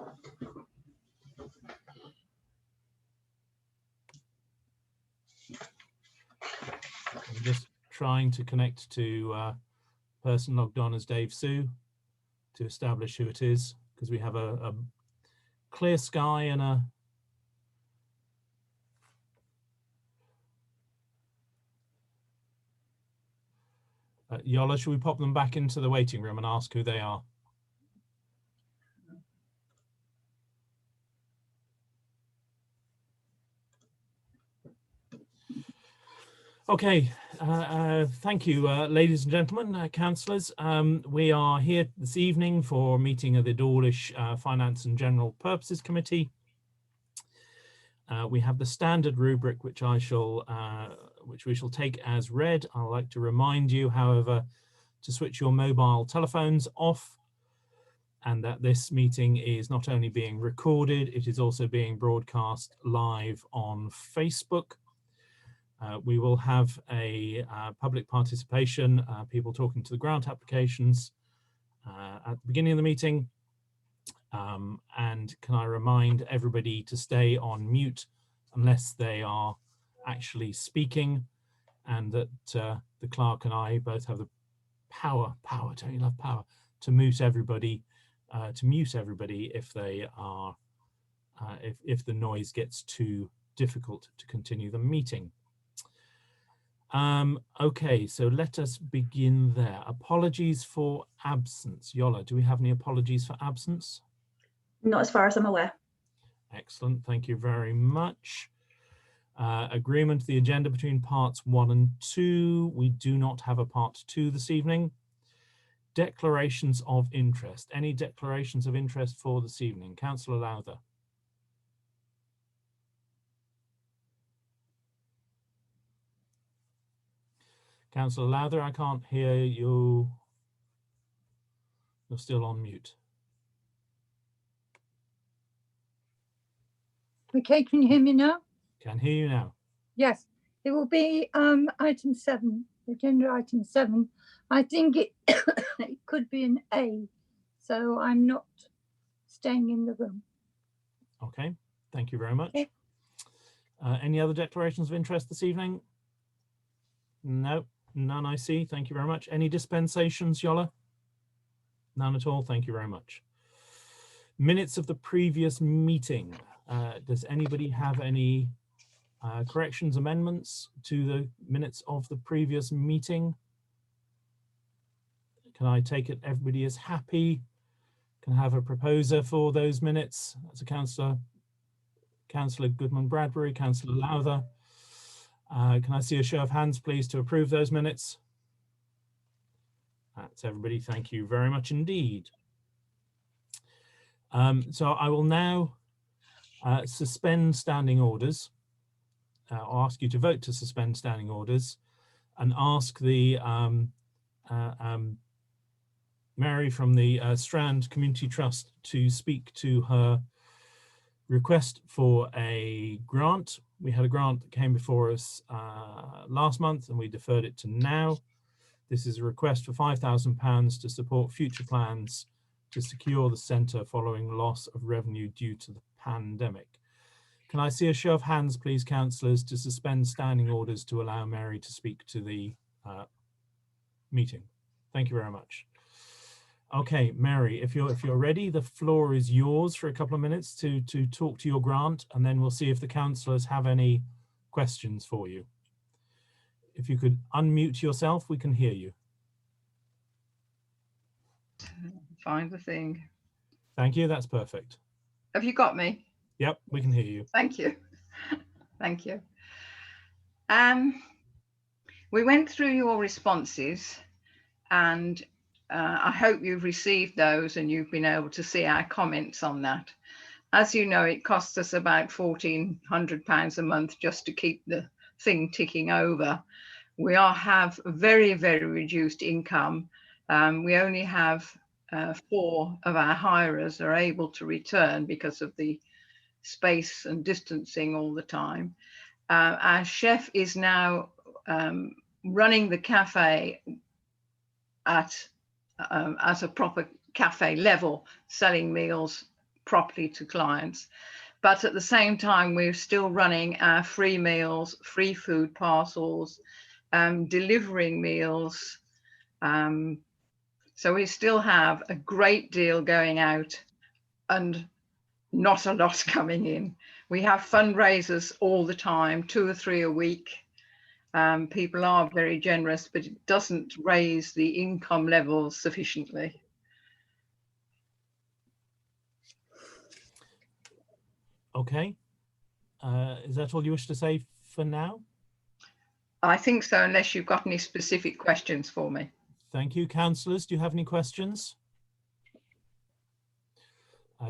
I'm just trying to connect to person logged on as Dave Sue to establish who it is, because we have a clear sky and a Yola, should we pop them back into the waiting room and ask who they are? Okay, thank you, ladies and gentlemen, councillors. We are here this evening for a meeting of the Dawlish Finance and General Purposes Committee. We have the standard rubric, which we shall take as read. I'd like to remind you, however, to switch your mobile telephones off, and that this meeting is not only being recorded, it is also being broadcast live on Facebook. We will have a public participation, people talking to the grant applications at the beginning of the meeting. And can I remind everybody to stay on mute unless they are actually speaking, and that the clerk and I both have the power, don't you love power, to mute everybody, if they are, if the noise gets too difficult to continue the meeting. Okay, so let us begin there. Apologies for absence. Yola, do we have any apologies for absence? Not as far as I'm aware. Excellent, thank you very much. Agreement, the agenda between parts 1 and 2. We do not have a part 2 this evening. Declarations of interest. Any declarations of interest for this evening? Councillor Lowther. Councillor Lowther, I can't hear you. You're still on mute. Okay, can you hear me now? Can hear you now. Yes, it will be item 7, agenda item 7. I think it it could be an A, so I'm not staying in the room. Okay, thank you very much. Okay. Any other declarations of interest this evening? No, none I see. Thank you very much. Any dispensations, Yola? None at all. Thank you very much. Minutes of the previous meeting. Does anybody have any corrections, amendments to the minutes of the previous meeting? Can I take it everybody is happy? Can I have a proposer for those minutes? That's a Councillor Goodman-Bradbury, Councillor Lowther. Can I see a show of hands, please, to approve those minutes? That's everybody. Thank you very much indeed. So I will now suspend standing orders. I'll ask you to vote to suspend standing orders and ask the Mary from the Strand Community Trust to speak to her request for a grant. We had a grant that came before us last month and we deferred it to now. This is a request for £5,000 to support future plans to secure the centre following loss of revenue due to the pandemic. Can I see a show of hands, please, councillors, to suspend standing orders to allow Mary to speak to the meeting? Thank you very much. Okay, Mary, if you're ready, the floor is yours for a couple of minutes to talk to your grant, and then we'll see if the councillors have any questions for you. If you could unmute yourself, we can hear you. Find the thing. Thank you, that's perfect. Have you got me? Yep, we can hear you. Thank you. Thank you. We went through your responses and I hope you've received those and you've been able to see our comments on that. As you know, it costs us about £1,400 a month just to keep the thing ticking over. We have very, very reduced income. We only have 4 of our hirers are able to return because of the space and distancing all the time. Our chef is now running the cafe at a proper cafe level, selling meals properly to clients. But at the same time, we're still running our free meals, free food parcels, delivering meals. So we still have a great deal going out and not a lot coming in. We have fundraisers all the time, 2 or 3 a week. People are very generous, but it doesn't raise the income levels sufficiently. Okay. Is that all you wish to say for now? I think so, unless you've got any specific questions for me. Thank you. Councillors, do you have any questions?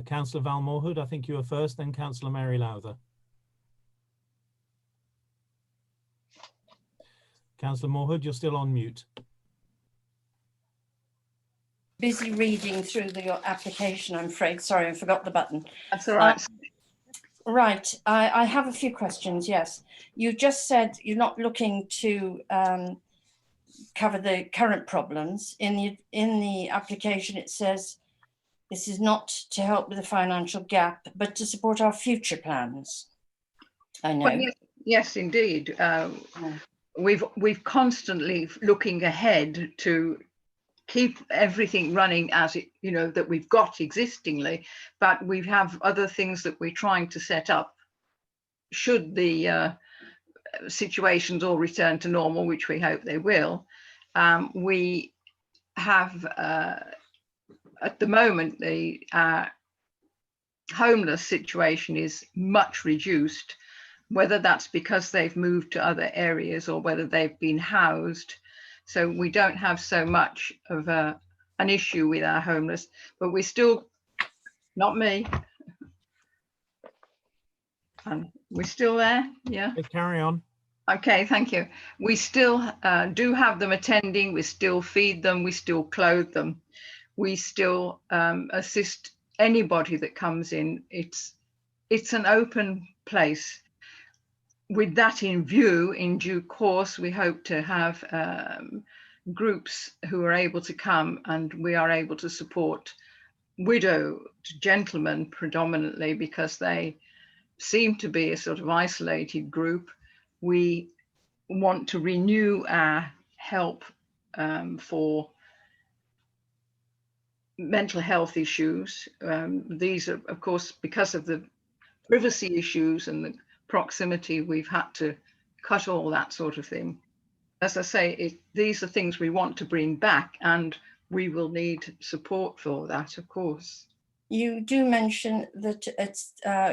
Councillor Val Moorhood, I think you were first, then Councillor Mary Lowther. Councillor Moorhood, you're still on mute. Busy reading through your application, I'm afraid. Sorry, I forgot the button. That's all right. Right, I have a few questions, yes. You just said you're not looking to cover the current problems. In the application, it says this is not to help with the financial gap, but to support our future plans. I know. Well, yes, indeed. We've constantly looking ahead to keep everything running as it, you know, that we've got existingly, but we have other things that we're trying to set up should the situations all return to normal, which we hope they will. We have at the moment the homeless situation is much reduced, whether that's because they've moved to other areas or whether they've been housed. So we don't have so much of an issue with our homeless, but we still, not me, and we're still there, yeah. Okay, carry on. Okay, thank you. We still do have them attending, we still feed them, we still clothe them. We still assist anybody that comes in. It's an open place. With that in view, in due course, we hope to have groups who are able to come, and we are able to support widowed gentlemen predominantly because they seem to be a sort of isolated group. We want to renew our help for mental health issues. These are, of course, because of the privacy issues and the proximity, we've had to cut all that sort of thing. As I say, these are things we want to bring back, and we will need support for that, of course. You do mention that it's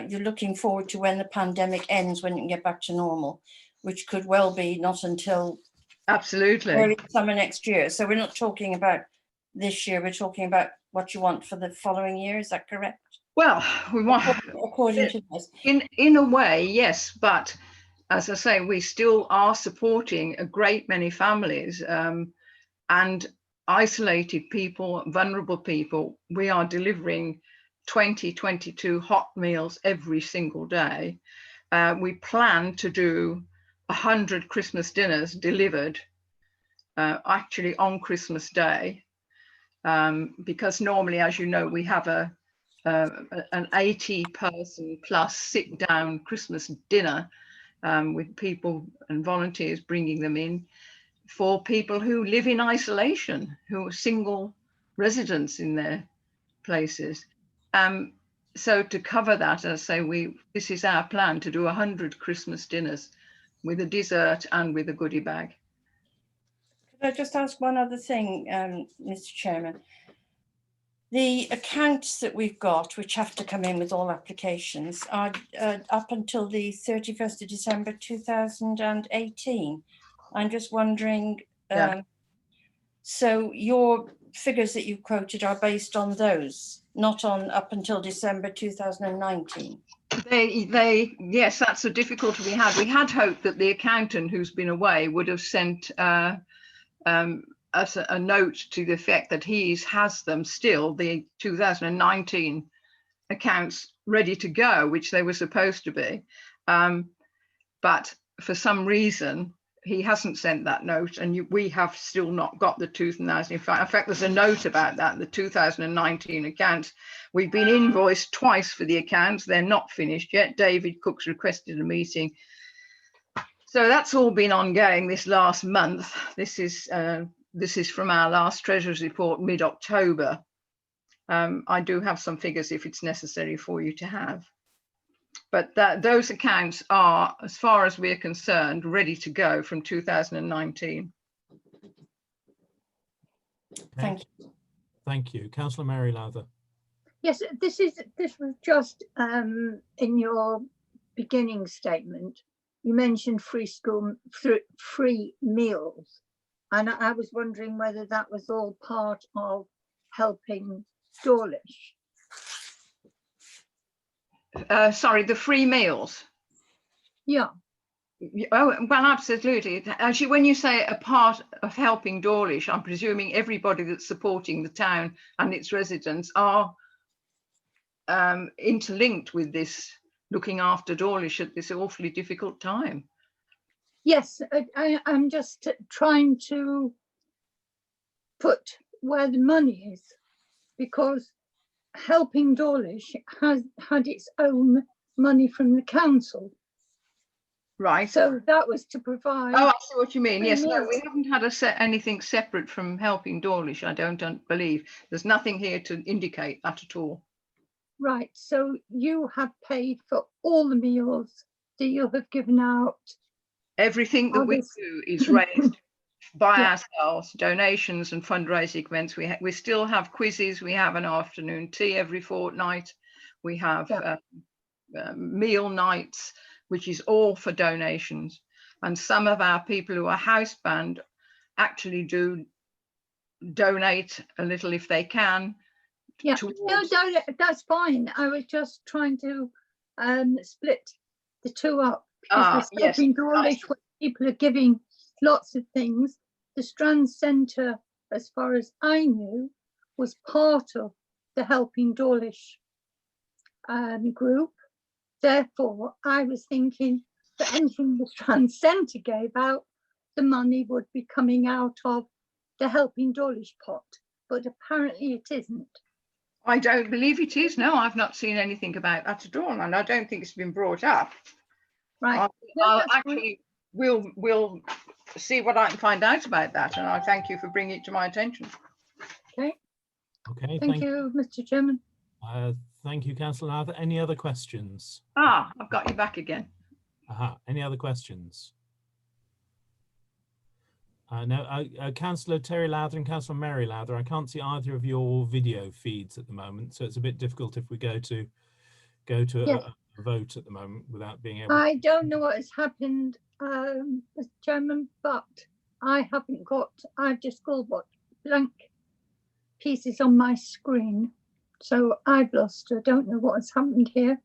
you're looking forward to when the pandemic ends, when you can get back to normal, which could well be not until absolutely early summer next year. So we're not talking about this year, we're talking about what you want for the following year. Is that correct? Well, we want, according to this. In a way, yes, but as I say, we still are supporting a great many families and isolated people, vulnerable people. We are delivering 22 hot meals every single day. We plan to do 100 Christmas dinners delivered actually on Christmas Day, because normally, as you know, we have an 80-person plus sit-down Christmas dinner with people and volunteers bringing them in for people who live in isolation, who are single residents in their places. So to cover that, as I say, this is our plan to do 100 Christmas dinners with a dessert and with a goodie bag. Could I just ask one other thing, Mr. Chairman? The accounts that we've got, which have to come in with all applications, are up until the 31st of December 2018. I'm just wondering, so your figures that you quoted are based on those, not on up until December 2019? Yes, that's the difficulty we had. We had hoped that the accountant who's been away would have sent us a note to the effect that he has them still, the 2019 accounts, ready to go, which they were supposed to be. But for some reason, he hasn't sent that note, and we have still not got the 2000. In fact, there's a note about that, the 2019 accounts. We've been invoiced twice for the accounts. They're not finished yet. David Cook's requested a meeting. So that's all been ongoing this last month. This is from our last Treasurer's report, mid-October. I do have some figures if it's necessary for you to have. But those accounts are, as far as we're concerned, ready to go from 2019. Thank you. Thank you. Councillor Mary Lowther. Yes, this was just in your beginning statement. You mentioned free meals, and I was wondering whether that was all part of helping Dawlish. Sorry, the free meals. Yeah. Oh, well, absolutely. Actually, when you say a part of helping Dawlish, I'm presuming everybody that's supporting the town and its residents are interlinked with this, looking after Dawlish at this awfully difficult time. Yes, I'm just trying to put where the money is, because helping Dawlish has had its own money from the council. Right. So that was to provide. Oh, I see what you mean. Yes, meals. no, we haven't had anything separate from helping Dawlish, I don't believe. There's nothing here to indicate that at all. Right, so you have paid for all the meals that you have given out. Everything that we do is raised by ourselves, donations and fundraising events. We still have quizzes. We have an afternoon tea every fortnight. We have meal nights, which is all for donations. And some of our people who are housebound actually do donate a little if they can. Yeah, no, that's fine. I was just trying to split the two up. Because yes. In Dawlish, where people are giving lots of things, the Strand Centre, as far as I knew, was part of the Helping Dawlish group. Therefore, I was thinking that anything the Strand Centre gave out, the money would be coming out of the Helping Dawlish pot. But apparently it isn't. I don't believe it is. No, I've not seen anything about that at all, and I don't think it's been brought up. Right. We'll see what I can find out about that, and I thank you for bringing it to my attention. Okay. Okay. Thank you, Mr. Chairman. Thank you, Councillor Lowther. Any other questions? I've got you back again. Any other questions? No, Councillor Terry Lowther and Councillor Mary Lowther, I can't see either of your video feeds at the moment, so it's a bit difficult if we go to a vote at the moment without being able. I don't know what has happened, Mr. Chairman, but I've just got blank pieces on my screen, so I've lost. I don't know what has happened here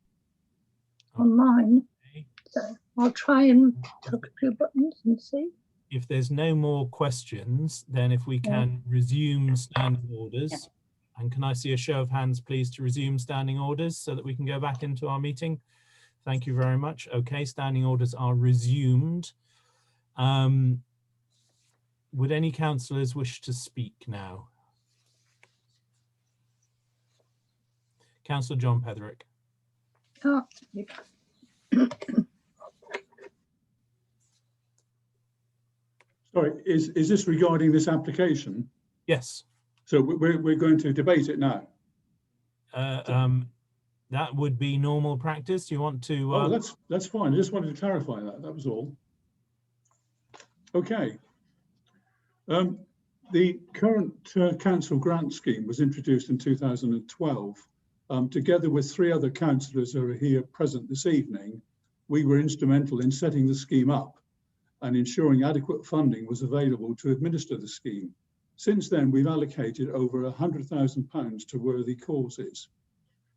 on mine. Okay. So I'll try and click a few buttons and see. If there's no more questions, then if we can resume standing orders. And can I see a show of hands, please, to resume standing orders so that we can go back into our meeting? Thank you very much. Okay, standing orders are resumed. Would any councillors wish to speak now? Councillor John Petherick. Oh, Sorry, is this regarding this application? Yes. So we're going to debate it now. That would be normal practice. Do you want to? Oh, that's fine. I just wanted to clarify that. That was all. Okay. The current council grant scheme was introduced in 2012. Together with 3 other councillors who are here present this evening, we were instrumental in setting the scheme up and ensuring adequate funding was available to administer the scheme. Since then, we've allocated over £100,000 to worthy causes.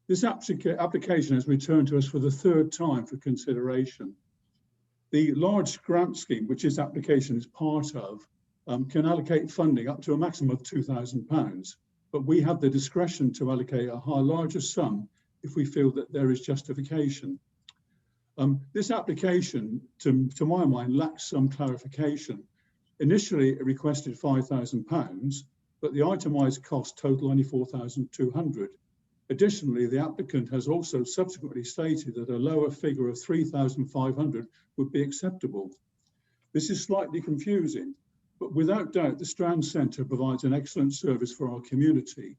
This application has returned to us for the 3rd time for consideration. The large grant scheme, which this application is part of, can allocate funding up to a maximum of £2,000, but we have the discretion to allocate a larger sum if we feel that there is justification. This application, to my mind, lacks some clarification. Initially, it requested £5,000, but the itemised cost total only £4,200. Additionally, the applicant has also subsequently stated that a lower figure of £3,500 would be acceptable. This is slightly confusing, but without doubt, the Strand Centre provides an excellent service for our community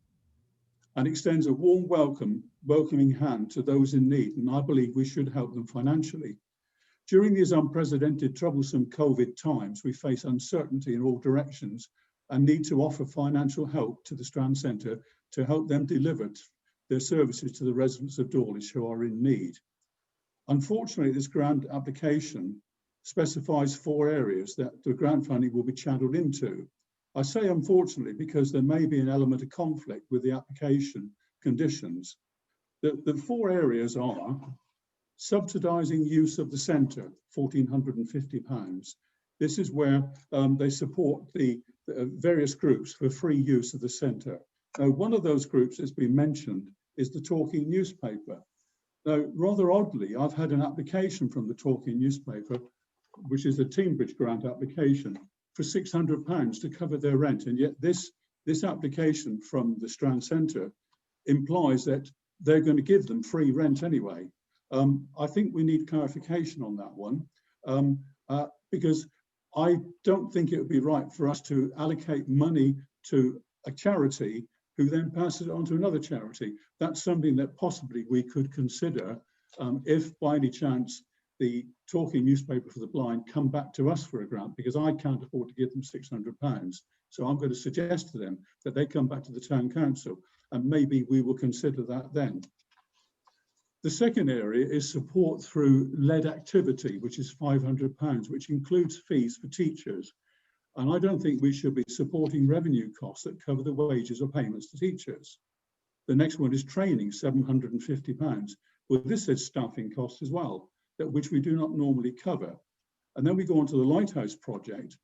and extends a warm welcoming hand to those in need, and I believe we should help them financially. During these unprecedented, troublesome COVID times, we face uncertainty in all directions and need to offer financial help to the Strand Centre to help them deliver their services to the residents of Dawlish who are in need. Unfortunately, this grant application specifies 4 areas that the grant funding will be channeled into. I say unfortunately because there may be an element of conflict with the application conditions. The 4 areas are subsidising use of the centre, £1,450. This is where they support the various groups for free use of the centre. Now, one of those groups that's been mentioned is the Talking newspaper. Now, rather oddly, I've had an application from the Talking newspaper, which is the Teambridge grant application, for £600 to cover their rent. And yet this application from the Strand Centre implies that they're going to give them free rent anyway. I think we need clarification on that one, because I don't think it would be right for us to allocate money to a charity who then passes it on to another charity. That's something that possibly we could consider if by any chance the Talking newspaper for the blind come back to us for a grant, because I can't afford to give them £600. So I'm going to suggest to them that they come back to the town council, and maybe we will consider that then. The second area is support through lead activity, which is £500, which includes fees for teachers. And I don't think we should be supporting revenue costs that cover the wages or payments to teachers. The next one is training, £750. Well, this is staffing costs as well, which we do not normally cover. And then we go on to the Lighthouse project.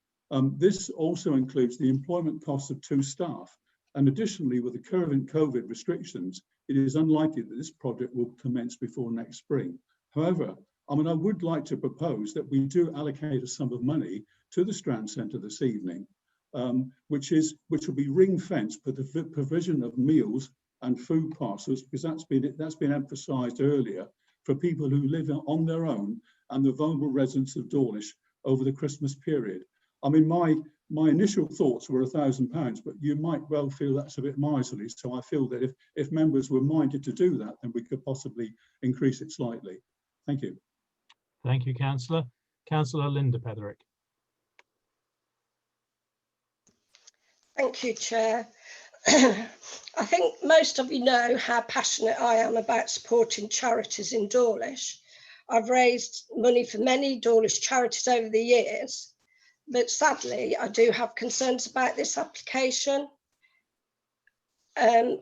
This also includes the employment costs of 2 staff. And additionally, with the current COVID restrictions, it is unlikely that this project will commence before next spring. However, I would like to propose that we do allocate a sum of money to the Strand Centre this evening, which will be ring-fenced for the provision of meals and food parcels, because that's been emphasised earlier, for people who live on their own and the vulnerable residents of Dawlish over the Christmas period. I mean, my initial thoughts were £1,000, but you might well feel that's a bit miserly. So I feel that if members were minded to do that, then we could possibly increase it slightly. Thank you. Thank you, Councillor. Councillor Linda Petherick. Thank you, Chair. I think most of you know how passionate I am about supporting charities in Dawlish. I've raised money for many Dawlish charities over the years, but sadly, I do have concerns about this application.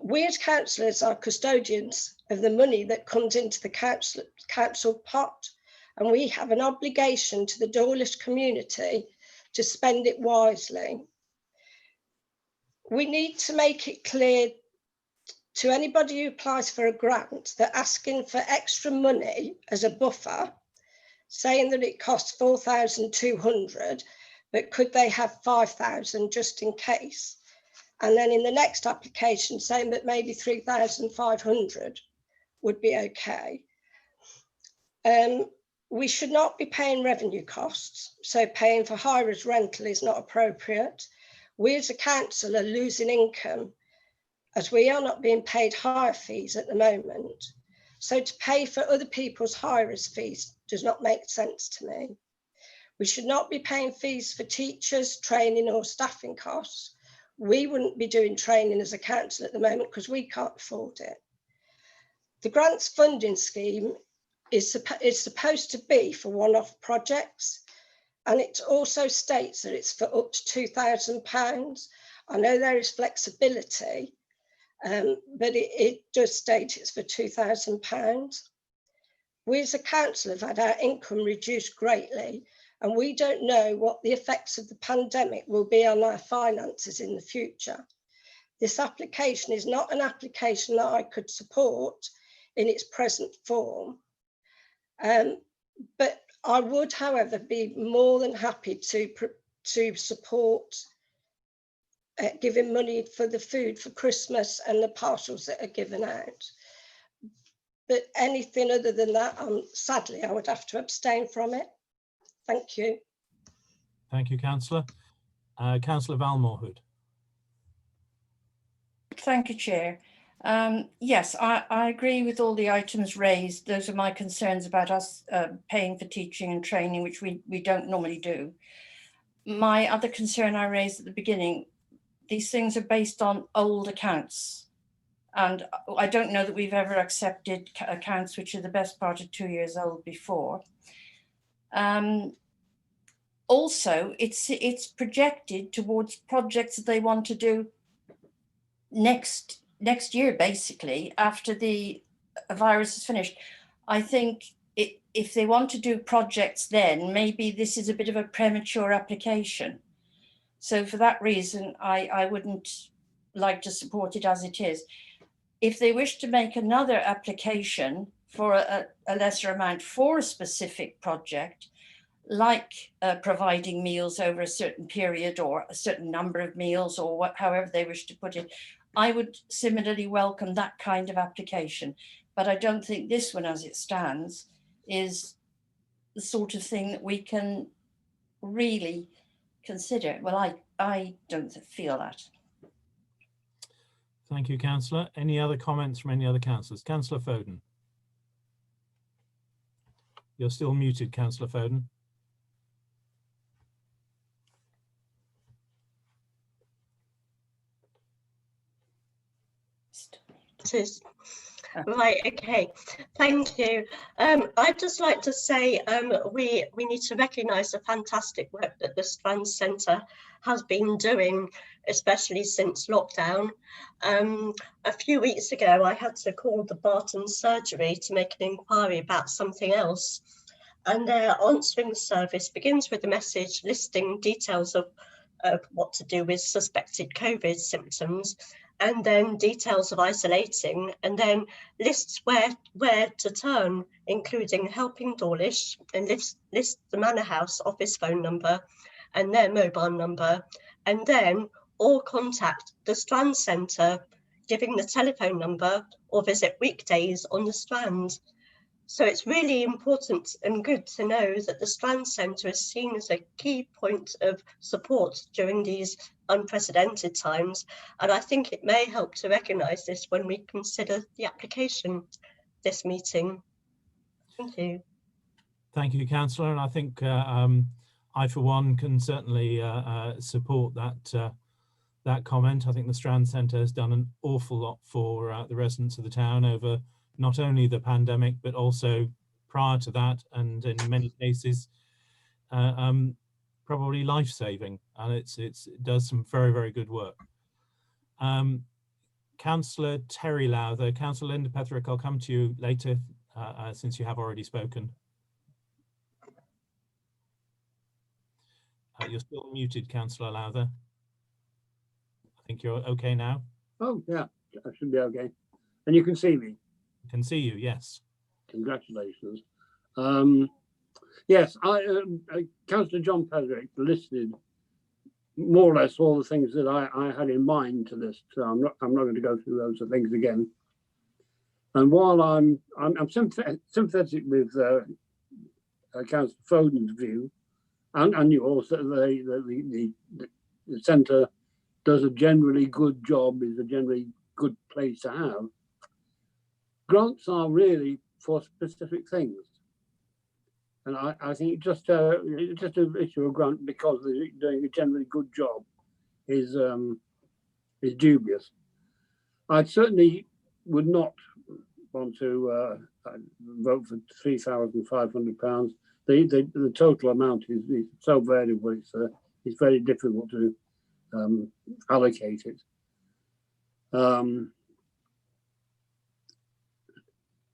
We as councillors are custodians of the money that comes into the council pot, and we have an obligation to the Dawlish community to spend it wisely. We need to make it clear to anybody who applies for a grant that asking for extra money as a buffer, saying that it costs £4,200, but could they have £5,000 just in case? And then in the next application saying that maybe £3,500 would be okay. We should not be paying revenue costs, so paying for high-rise rental is not appropriate. We as a council are losing income as we are not being paid hire fees at the moment. So to pay for other people's hire-rise fees does not make sense to me. We should not be paying fees for teachers, training or staffing costs. We wouldn't be doing training as a council at the moment because we can't afford it. The grants funding scheme is supposed to be for one-off projects, and it also states that it's for up to £2,000. I know there is flexibility, but it does state it's for £2,000. We as a council have had our income reduced greatly, and we don't know what the effects of the pandemic will be on our finances in the future. This application is not an application that I could support in its present form. But I would, however, be more than happy to support giving money for the food for Christmas and the parcels that are given out. But anything other than that, sadly, I would have to abstain from it. Thank you. Thank you, Councillor. Councillor Valmore-Hood. Thank you, Chair. Yes, I agree with all the items raised. Those are my concerns about us paying for teaching and training, which we don't normally do. My other concern I raised at the beginning, these things are based on old accounts. And I don't know that we've ever accepted accounts which are the best part of 2 years old before. Also, it's projected towards projects that they want to do next year, basically, after the virus is finished. I think if they want to do projects then, maybe this is a bit of a premature application. So for that reason, I wouldn't like to support it as it is. If they wish to make another application for a lesser amount for a specific project, like providing meals over a certain period or a certain number of meals or however they wish to put it, I would similarly welcome that kind of application. But I don't think this one as it stands is the sort of thing that we can really consider. Well, I don't feel that. Thank you, Councillor. Any other comments from any other councillors? Councillor Foden. You're still muted, Councillor Foden. Right, okay, thank you. I'd just like to say we need to recognise the fantastic work that the Strand Centre has been doing, especially since lockdown. A few weeks ago, I had to call the Barton surgery to make an inquiry about something else. And their answering service begins with a message listing details of what to do with suspected COVID symptoms, and then details of isolating, and then lists where to turn, including Helping Dawlish, and lists the Manor House office phone number and their mobile number, and then or contact the Strand Centre, giving the telephone number, or visit weekdays on the Strand. So it's really important and good to know that the Strand Centre is seen as a key point of support during these unprecedented times. And I think it may help to recognise this when we consider the application this meeting. Thank you. Thank you, Councillor. And I think I, for one, can certainly support that comment. I think the Strand Centre has done an awful lot for the residents of the town over not only the pandemic, but also prior to that, and in many cases, probably life-saving, and it does some very, very good work. Councillor Terry Lowther, Councillor Linda Petherick, I'll come to you later since you have already spoken. You're still muted, Councillor Lowther. I think you're okay now. Oh yeah, I should be okay. And you can see me. Can see you, yes. Congratulations. Yes, Councillor John Petherick listed more or less all the things that I had in mind to list. So I'm not going to go through those things again. And while I'm sympathetic with Councillor Foden's view, and you also the centre does a generally good job, is a generally good place to have. Grants are really for specific things, and I think just to issue a grant because they're doing a generally good job is dubious. I certainly would not want to vote for £3,500. The total amount is so variable; it's very difficult to allocate it.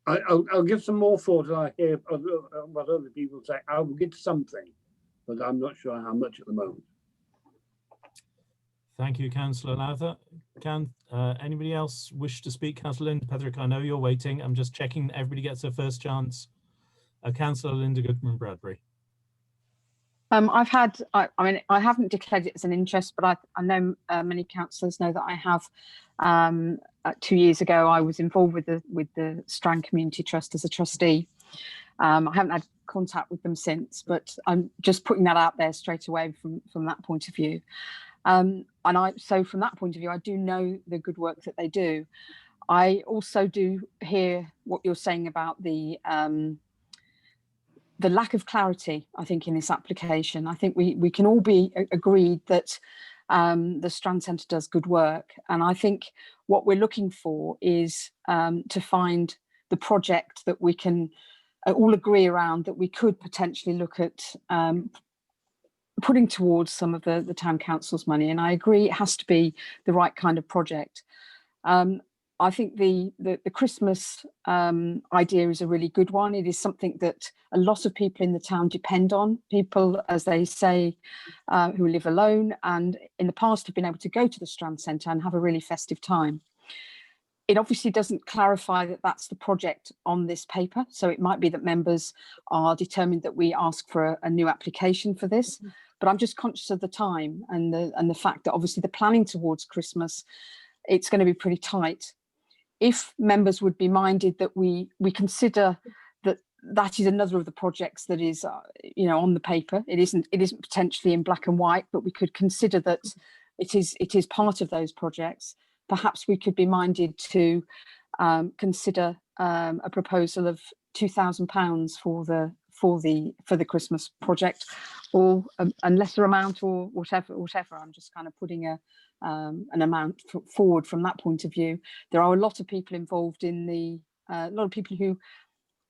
I'll give some more thought as I hear what other people say. I will get something, but I'm not sure how much at the moment. Thank you, Councillor Lowther. Can anybody else wish to speak? Councillor Linda Petherick, I know you're waiting. I'm just checking everybody gets their first chance Councillor Linda Goodman-Bradbury. I mean, I haven't declared it as an interest, but I know many councillors know that I have. 2 years ago, I was involved with the Strand Community Trust as a trustee. I haven't had contact with them since, but I'm just putting that out there straight away from that point of view. So from that point of view, I do know the good work that they do. I also do hear what you're saying about the lack of clarity, I think, in this application. I think we can all be agreed that the Strand Centre does good work. And I think what we're looking for is to find the project that we can all agree around, that we could potentially look at putting towards some of the town council's money. And I agree it has to be the right kind of project. I think the Christmas idea is a really good one. It is something that a lot of people in the town depend on. People, as they say, who live alone and in the past have been able to go to the Strand Centre and have a really festive time. It obviously doesn't clarify that that's the project on this paper. So it might be that members are determined that we ask for a new application for this. But I'm just conscious of the time and the fact that obviously the planning towards Christmas, it's going to be pretty tight. If members would be minded that we consider that is another of the projects that is, on the paper. It isn't potentially in black and white, but we could consider that it is part of those projects. Perhaps we could be minded to consider a proposal of £2,000 for the Christmas project, or a lesser amount, or whatever. I'm just kind of putting an amount forward from that point of view. There are a lot of people involved in a lot of people who,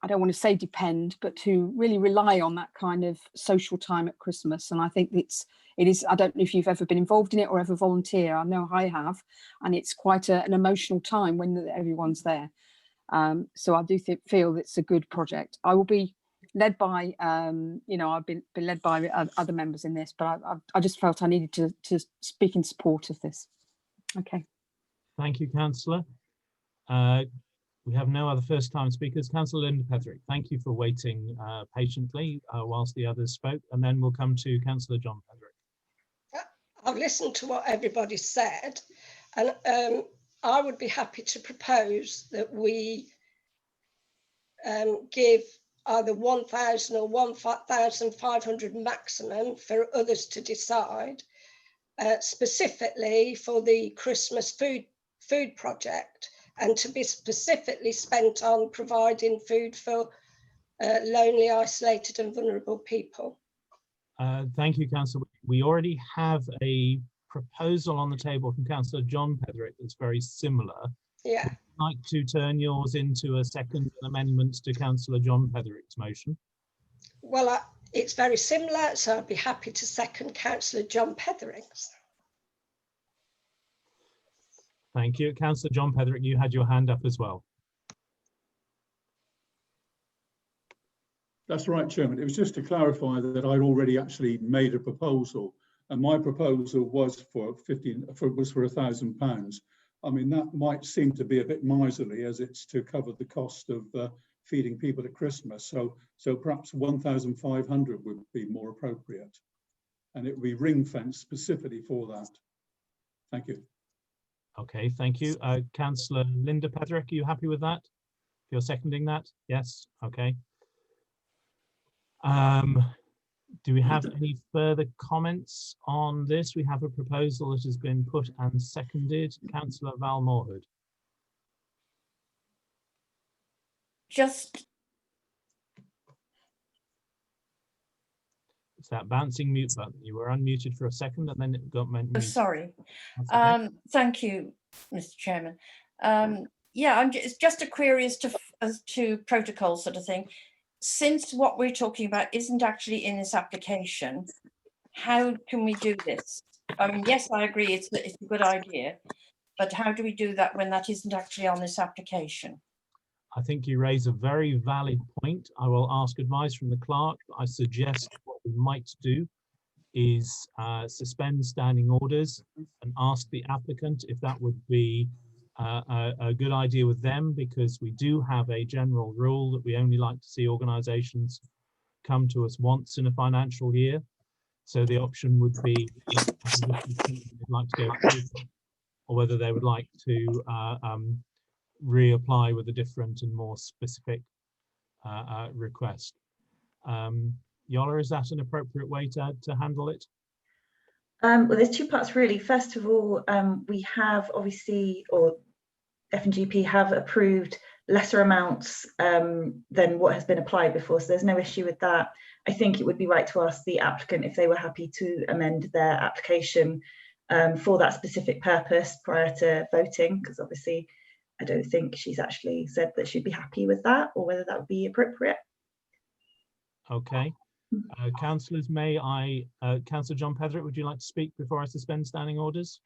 I don't want to say depend, but who really rely on that kind of social time at Christmas. And I think it is, I don't know if you've ever been involved in it or ever volunteer. I know I have, and it's quite an emotional time when everyone's there. So I do feel it's a good project. I will be led by, I've been led by other members in this, but I just felt I needed to speak in support of this. Okay. Thank you, Councillor. We have no other first-time speakers. Councillor Linda Petherick, thank you for waiting patiently whilst the others spoke, and then we'll come to Councillor John Petherick. I've listened to what everybody said, and I would be happy to propose that we give either 1,000 or 1,500 maximum for others to decide, specifically for the Christmas food project, and to be specifically spent on providing food for lonely, isolated and vulnerable people. Thank you, Councillor. We already have a proposal on the table from Councillor John Petherick that's very similar. Yeah. Would you like to turn yours into a second amendment to Councillor John Petherick's motion? Well, it's very similar, so I'd be happy to second Councillor John Petherick's. Thank you. Councillor John Petherick, you had your hand up as well. That's right, Chairman. It was just to clarify that I'd already actually made a proposal, and my proposal was for £1,000. I mean, that might seem to be a bit miserly, as it's to cover the cost of feeding people at Christmas. So perhaps 1,500 would be more appropriate, and it would be ring fenced specifically for that. Thank you. Okay, thank you. Councillor Linda Petherick, are you happy with that? You're seconding that? Yes, okay. Do we have any further comments on this? We have a proposal that has been put and seconded. Councillor Val Moorhood. Just It's that bouncing mute button. You were unmuted for a second and then it got muted. sorry. Okay. Thank you, Mr. Chairman. Yeah, it's just a query as to protocol sort of thing. Since what we're talking about isn't actually in this application, how can we do this? I mean, yes, I agree, it's a good idea, but how do we do that when that isn't actually on this application? I think you raise a very valid point. I will ask advice from the clerk. I suggest what we might do is suspend standing orders and ask the applicant if that would be a good idea with them, because we do have a general rule that we only like to see organisations come to us once in a financial year. So the option would be they'd like to go forward, or whether they would like to reapply with a different and more specific request. Yola, is that an appropriate way to handle it? Well, there's two parts really. First of all, we have obviously, or F&GP have approved lesser amounts than what has been applied before, so there's no issue with that. I think it would be right to ask the applicant if they were happy to amend their application for that specific purpose prior to voting, because obviously I don't think she's actually said that she'd be happy with that, or whether that would be appropriate. Okay. Councillors, may I, Councillor John Petherick, would you like to speak before I suspend standing orders?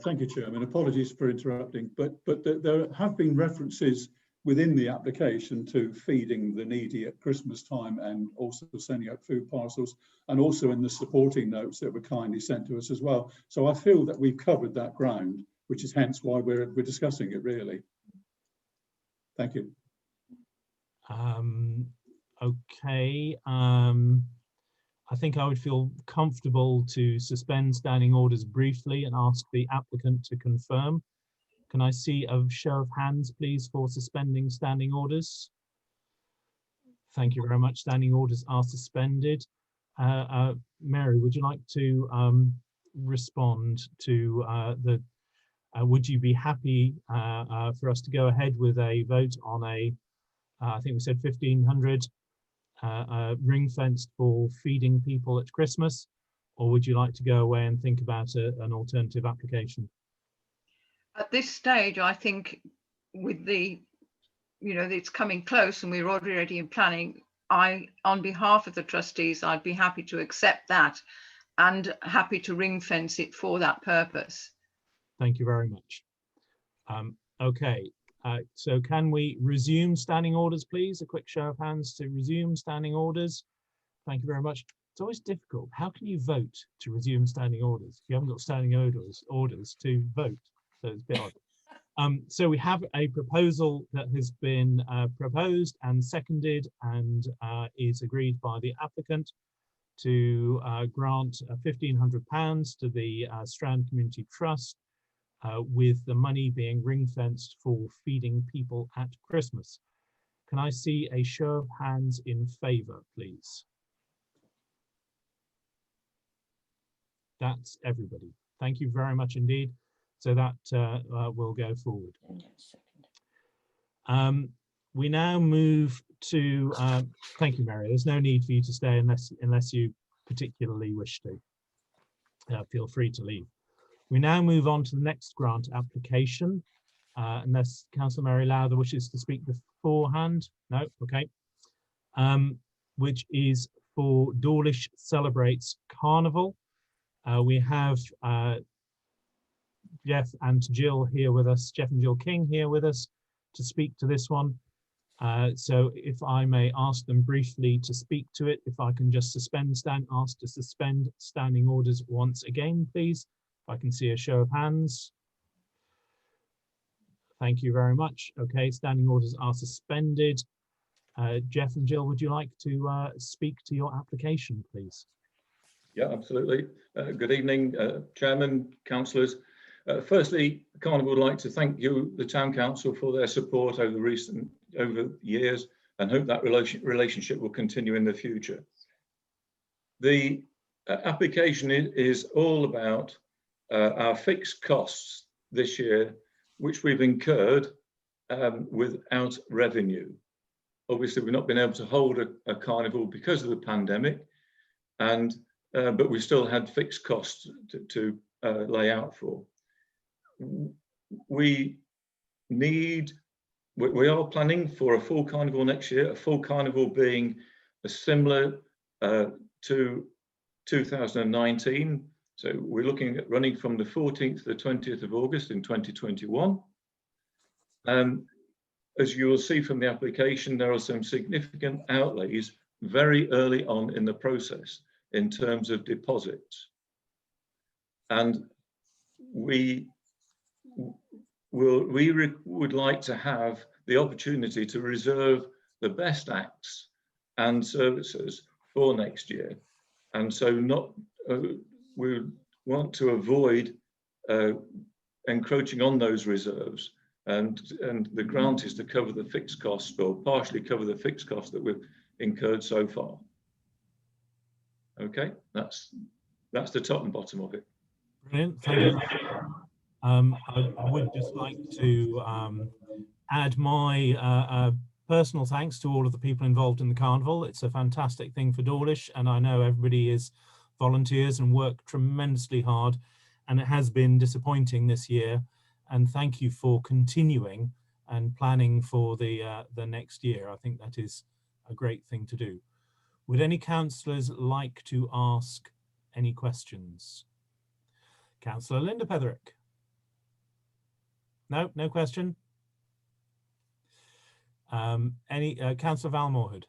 Thank you, Chairman. Apologies for interrupting, but there have been references within the application to feeding the needy at Christmas time, and also sending out food parcels, and also in the supporting notes that were kindly sent to us as well. So I feel that we've covered that ground, which is hence why we're discussing it, really. Thank you. Okay. I think I would feel comfortable to suspend standing orders briefly and ask the applicant to confirm. Can I see a show of hands, please, for suspending standing orders? Thank you very much. Standing orders are suspended. Mary, would you like to respond to would you be happy for us to go ahead with a vote on a, I think we said 1,500 ring fenced for feeding people at Christmas, or would you like to go away and think about an alternative application? At this stage, I think with the, it's coming close and we're already in planning, on behalf of the trustees, I'd be happy to accept that and happy to ring fence it for that purpose. Thank you very much. Okay, so can we resume standing orders, please? A quick show of hands to resume standing orders. Thank you very much. It's always difficult. How can you vote to resume standing orders if you haven't got standing orders to vote? So it's a bit odd. So we have a proposal that has been proposed and seconded and is agreed by the applicant to grant £1,500 to the Strand Community Trust, with the money being ring-fenced for feeding people at Christmas. Can I see a show of hands in favour, please? That's everybody. Thank you very much indeed. So that will go forward. We now move to, thank you, Mary. There's no need for you to stay unless you particularly wish to. Feel free to leave. We now move on to the next grant application, unless Councillor Mary Lowther wishes to speak beforehand. No, okay. Which is for Dawlish Celebrates Carnival. We have Jeff and Jill here with us, Jeff and Jill King here with us to speak to this one. So if I may ask them briefly to speak to it, if I can just ask to suspend standing orders once again, please. If I can see a show of hands. Thank you very much. Okay, standing orders are suspended. Jeff and Jill, would you like to speak to your application, please? Yeah, absolutely. Good evening, Chairman, councillors. Firstly, Carnival would like to thank you, the Town Council, for their support over the years, and hope that relationship will continue in the future. The application is all about our fixed costs this year, which we've incurred without revenue. Obviously, we've not been able to hold a carnival because of the pandemic, and but we still had fixed costs to lay out for. We are planning for a full carnival next year, a full carnival being similar to 2019. So we're looking at running from the 14th to the 20th of August in 2021. As you will see from the application, there are some significant outlays very early on in the process in terms of deposits. And would like to have the opportunity to reserve the best acts and services for next year. And so we want to avoid encroaching on those reserves, and the grant is to cover the fixed costs, or partially cover the fixed costs that we've incurred so far. Okay, that's the top and bottom of it. Brilliant, thank you. I would just like to add my personal thanks to all of the people involved in the carnival. It's a fantastic thing for Dawlish, and I know everybody is volunteers and work tremendously hard, and it has been disappointing this year. And thank you for continuing and planning for the next year. I think that is a great thing to do. Would any councillors like to ask any questions? Councillor Linda Petherick. No question. Any Councillor Val Moorhood.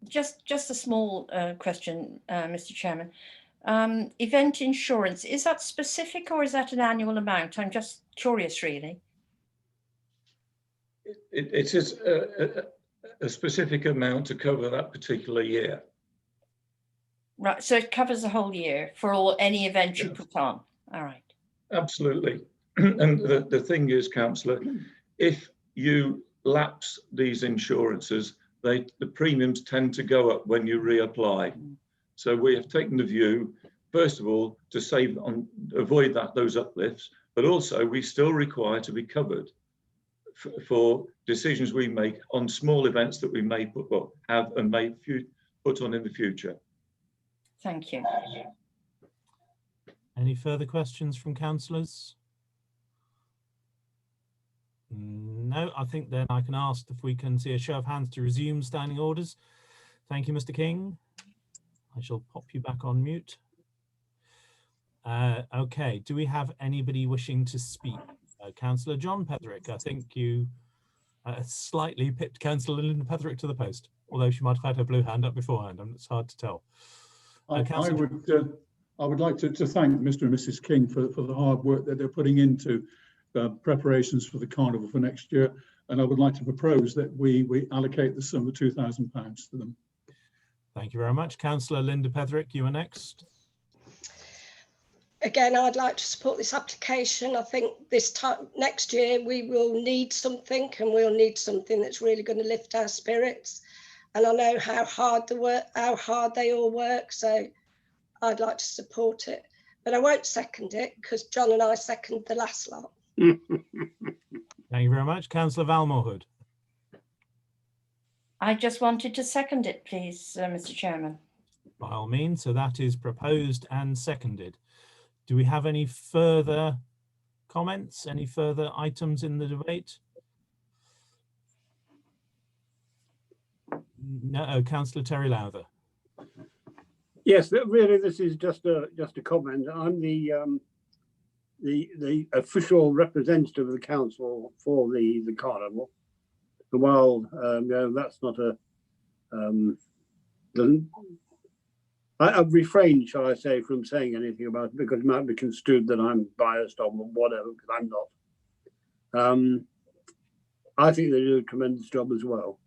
Just a small question, Mr. Chairman. Event insurance, is that specific or is that an annual amount? I'm just curious, really. It is a specific amount to cover that particular year. Right, so it covers the whole year for any event you put on. All right. Absolutely. And the thing is, Councillor, if you lapse these insurances, the premiums tend to go up when you reapply. So we have taken the view, first of all, to avoid those uplifts, but also we still require to be covered for decisions we make on small events that we may have and may put on in the future. Thank you. Any further questions from councillors? No, I think then I can ask if we can see a show of hands to resume standing orders. Thank you, Mr. King. I shall pop you back on mute. Okay, do we have anybody wishing to speak? Councillor John Petherick, I think you slightly pipped Councillor Linda Petherick to the post, although she might have had her blue hand up beforehand, and it's hard to tell. I would like to thank Mr. and Mrs. King for the hard work that they're putting into preparations for the carnival for next year, and I would like to propose that we allocate the sum of £2,000 to them. Thank you very much. Councillor Linda Petherick, you are next. Again, I'd like to support this application. I think this time next year we will need something, and we'll need something that's really going to lift our spirits. And I know how hard they all work, so I'd like to support it. But I won't second it because John and I second the last lot. Thank you very much. Councillor Val Moorhood. I just wanted to second it, please, Mr. Chairman. By all means, so that is proposed and seconded. Do we have any further comments, any further items in the debate? No, Councillor Terry Lowther. Yes, really, this is just a comment. I'm the official representative of the council for the carnival. And while that's not I've refrained, shall I say, from saying anything about it because it might be construed that I'm biased or whatever, because I'm not. I think they do a tremendous job as well.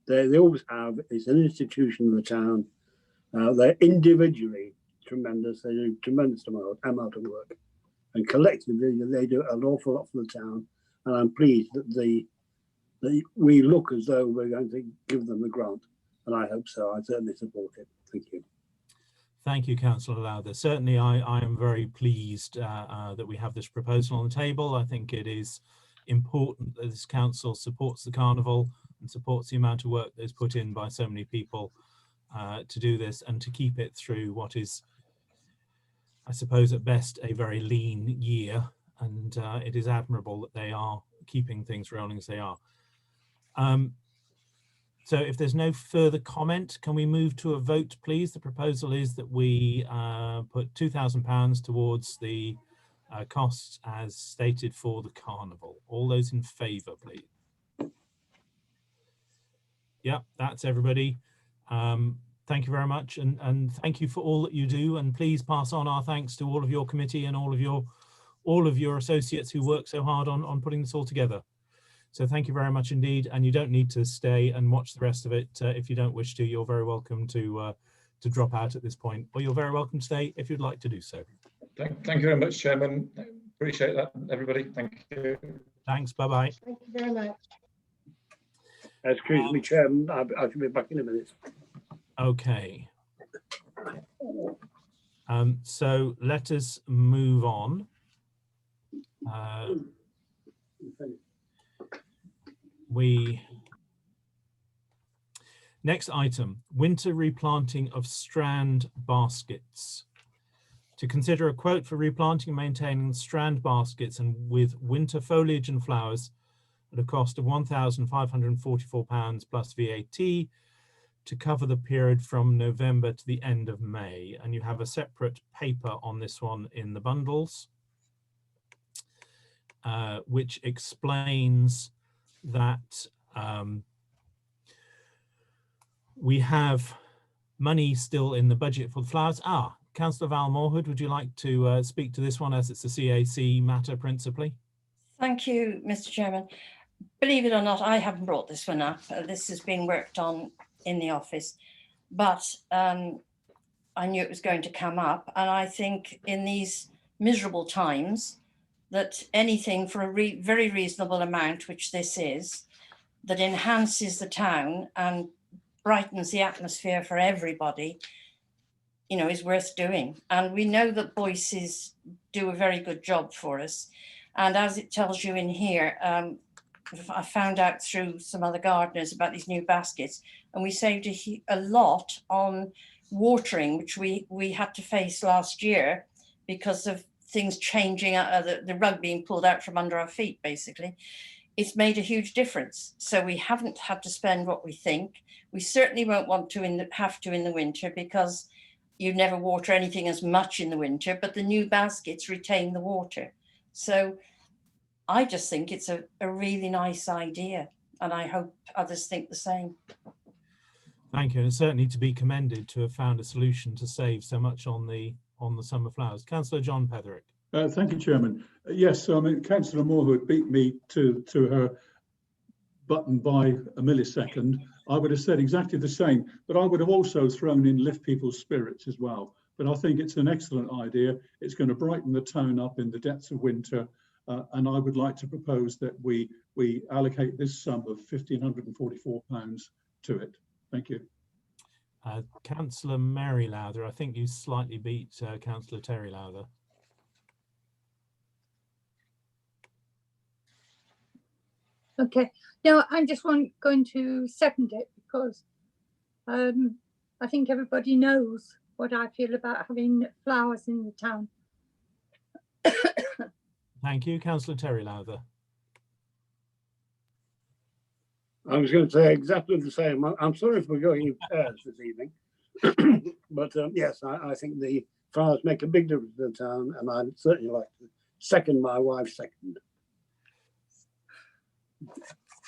They always have. It's an institution of the town. They're individually tremendous. They do a tremendous amount of work, and collectively they do an awful lot for the town. And I'm pleased that we look as though we're going to give them the grant, and I hope so. I certainly support it. Thank you. Thank you, Councillor Lowther. Certainly, I am very pleased that we have this proposal on the table. I think it is important that this council supports the carnival and supports the amount of work that is put in by so many people to do this and to keep it through what is, I suppose, at best a very lean year. And it is admirable that they are keeping things rolling as they are. So if there's no further comment, can we move to a vote, please? The proposal is that we put £2,000 towards the costs as stated for the carnival. All those in favour, please. Yeah, that's everybody. Thank you very much, and thank you for all that you do, and please pass on our thanks to all of your committee and all of your all of your associates who work so hard on putting this all together. So thank you very much indeed. And you don't need to stay and watch the rest of it. If you don't wish to, you're very welcome to drop out at this point, or you're very welcome to stay if you'd like to do so. Thank you very much, Chairman. Appreciate that, everybody. Thank you. Thanks. Bye-bye. Thank you very much. Excuse me, Chairman, I should be back in a minute. Okay. So let us move on. Next item, winter replanting of strand baskets. To consider a quote for replanting and maintaining strand baskets and with winter foliage and flowers at a cost of £1,544 plus VAT to cover the period from November to the end of May. And you have a separate paper on this one in the bundles, which explains that we have money still in the budget for the flowers. Councillor Val Moorhood, would you like to speak to this one as it's a CAC matter principally? Thank you, Mr. Chairman. Believe it or not, I haven't brought this one up. This is being worked on in the office, but I knew it was going to come up. And I think in these miserable times that anything for a very reasonable amount, which this is, that enhances the town and brightens the atmosphere for everybody, you know, is worth doing. And we know that Boyce's do a very good job for us. And as it tells you in here, I found out through some other gardeners about these new baskets, and we saved a lot on watering, which we had to face last year because of things changing, the rug being pulled out from under our feet, basically. It's made a huge difference. So we haven't had to spend what we think. We certainly won't want to have to in the winter, because you never water anything as much in the winter, but the new baskets retain the water. So I just think it's a really nice idea, and I hope others think the same. Thank you. And it's certainly to be commended to have found a solution to save so much on the summer flowers. Councillor John Petherick. Thank you, Chairman. Yes, I mean, Councillor Moorhood beat me to her button by a millisecond. I would have said exactly the same, but I would have also thrown in lift people's spirits as well. But I think it's an excellent idea. It's going to brighten the town up in the depths of winter. And I would like to propose that we allocate this sum of £1,544 to it. Thank you. Councillor Mary Lowther, I think you slightly beat Councillor Terry Lowther. Okay, now I'm just going to second it, because I think everybody knows what I feel about having flowers in the town. Thank you. Councillor Terry Lowther. I was going to say exactly the same. I'm sorry if we're going in pairs this evening, but yes, I think the flowers make a big difference to the town, and I'd certainly like to second my wife's second.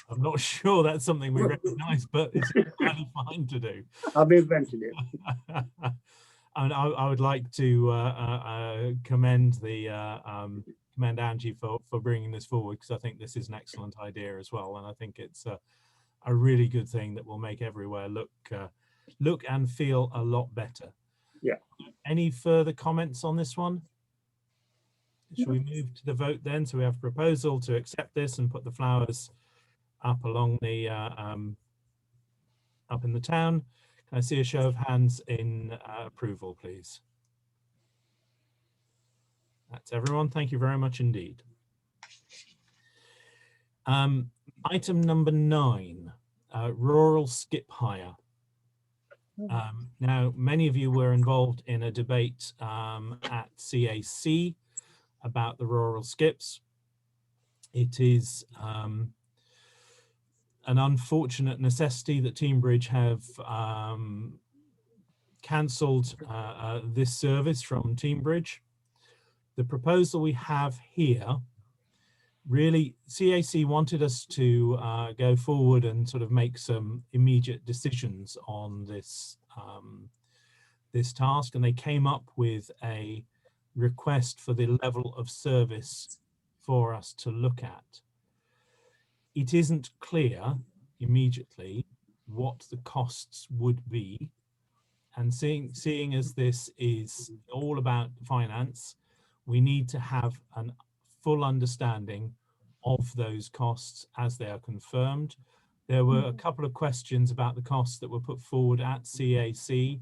I'm not sure that's something we recognise, but it's entirely fine to do. I've invented it. And I would like to commend Angie for bringing this forward, because I think this is an excellent idea as well, and I think it's a really good thing that will make everywhere look and feel a lot better. Yeah. Any further comments on this one? Shall we move to the vote then? So we have a proposal to accept this and put the flowers up along the up in the town. Can I see a show of hands in approval, please? That's everyone. Thank you very much indeed. Item number 9, rural skip hire. Now, many of you were involved in a debate at CAC about the rural skips. It is an unfortunate necessity that Teambridge have cancelled this service from Teambridge. The proposal we have here, really, CAC wanted us to go forward and sort of make some immediate decisions on this this task, and they came up with a request for the level of service for us to look at. It isn't clear immediately what the costs would be, and seeing as this is all about finance, we need to have a full understanding of those costs as they are confirmed. There were a couple of questions about the costs that were put forward at CAC,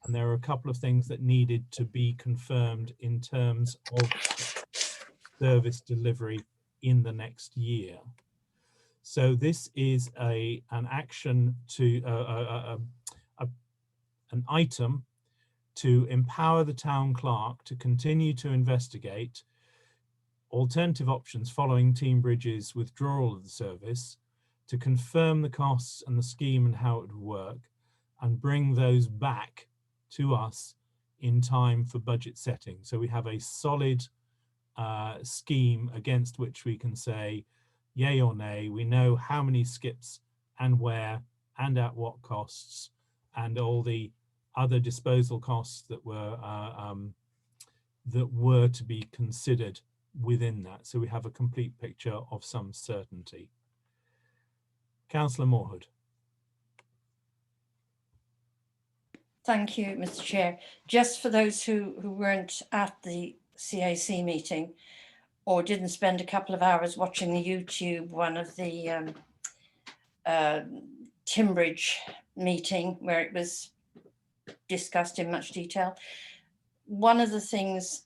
and there are a couple of things that needed to be confirmed in terms of service delivery in the next year. So this is an action to an item to empower the town clerk to continue to investigate alternative options following Team Bridge's withdrawal of the service, to confirm the costs and the scheme and how it would work, and bring those back to us in time for budget setting. So we have a solid scheme against which we can say yay or nay. We know how many skips and where and at what costs, and all the other disposal costs that were to be considered within that. So we have a complete picture of some certainty. Councillor Moorhood. Thank you, Mr. Chair. Just for those who weren't at the CAC meeting or didn't spend a couple of hours watching the YouTube one of the Timbridge meeting where it was discussed in much detail, one of the things,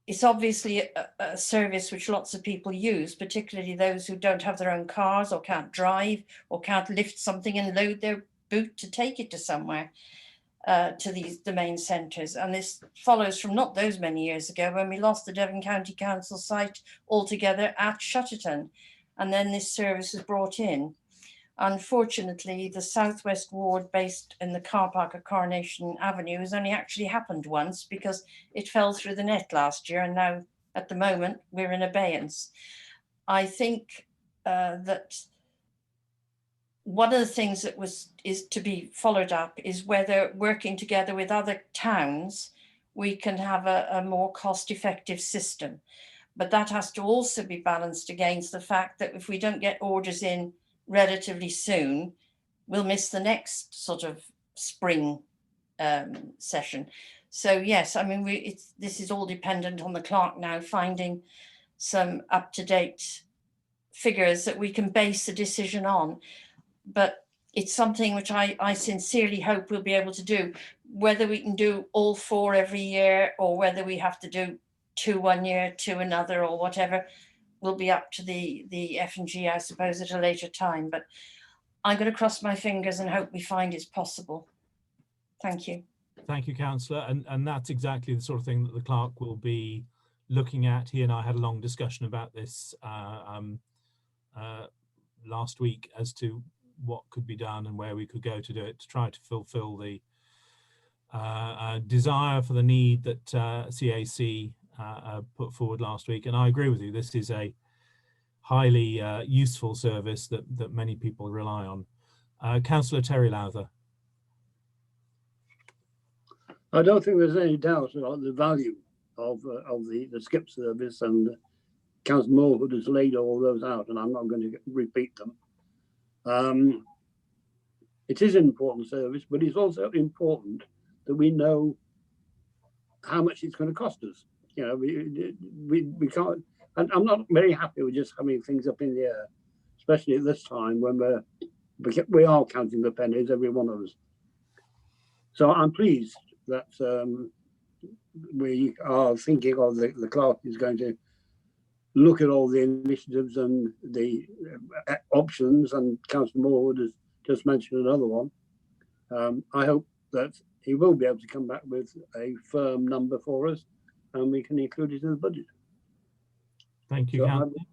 it's obviously a service which lots of people use, particularly those who don't have their own cars or can't drive or can't lift something and load their boot to take it to somewhere, to these domain centres. And this follows from not those many years ago when we lost the Devon County Council site altogether at Shutterton, and then this service was brought in. Unfortunately, the Southwest Ward based in the car park at Coronation Avenue has only actually happened once because it fell through the net last year, and now at the moment we're in abeyance. I think that one of the things that is to be followed up is whether, working together with other towns, we can have a more cost-effective system. But that has to also be balanced against the fact that if we don't get orders in relatively soon, we'll miss the next sort of spring session. So yes, I mean, this is all dependent on the clerk now finding some up-to-date figures that we can base a decision on. But it's something which I sincerely hope we'll be able to do. Whether we can do all 4 every year or whether we have to do 2 one year, 2 another, or whatever, will be up to the F&G, I suppose, at a later time. But I'm going to cross my fingers and hope we find it's possible. Thank you. Thank you, Councillor. And that's exactly the sort of thing that the clerk will be looking at. He and I had a long discussion about this last week as to what could be done and where we could go to do it, to try to fulfill the desire for the need that CAC put forward last week. And I agree with you, this is a highly useful service that many people rely on. Councillor Terry Lowther. I don't think there's any doubt about the value of the skip service, and Councillor Moorhood has laid all those out, and I'm not going to repeat them. It is an important service, but it's also important that we know how much it's going to cost us. You know, we can't, and I'm not very happy with just having things up in the air, especially at this time when we are counting the pennies, every one of us. So I'm pleased that we are thinking of the clerk is going to look at all the initiatives and the options, and Councillor Moorwood has just mentioned another one. I hope that he will be able to come back with a firm number for us and we can include it in the budget. Thank you, Councillor.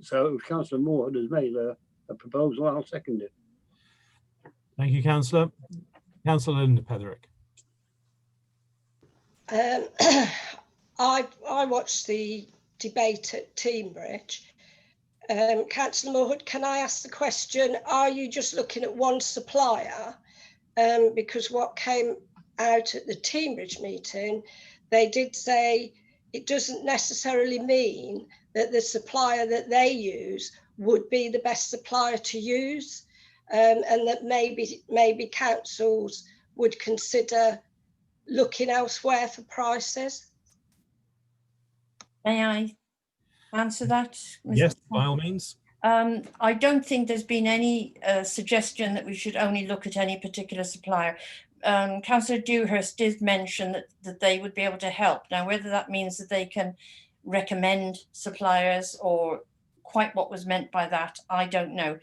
So if Councillor Moorwood has made a proposal, I'll second it. Thank you, Councillor. Councillor Linda Petherick. I watched the debate at Teambridge. Councillor Moorwood, can I ask the question, are you just looking at one supplier? Because what came out at the Teambridge meeting, they did say it doesn't necessarily mean that the supplier that they use would be the best supplier to use, and that maybe councils would consider looking elsewhere for prices. May I answer that, Mr. Yes, by all means. I don't think there's been any suggestion that we should only look at any particular supplier. Councillor Dewhurst did mention that they would be able to help. Now, whether that means that they can recommend suppliers or quite what was meant by that, I don't know.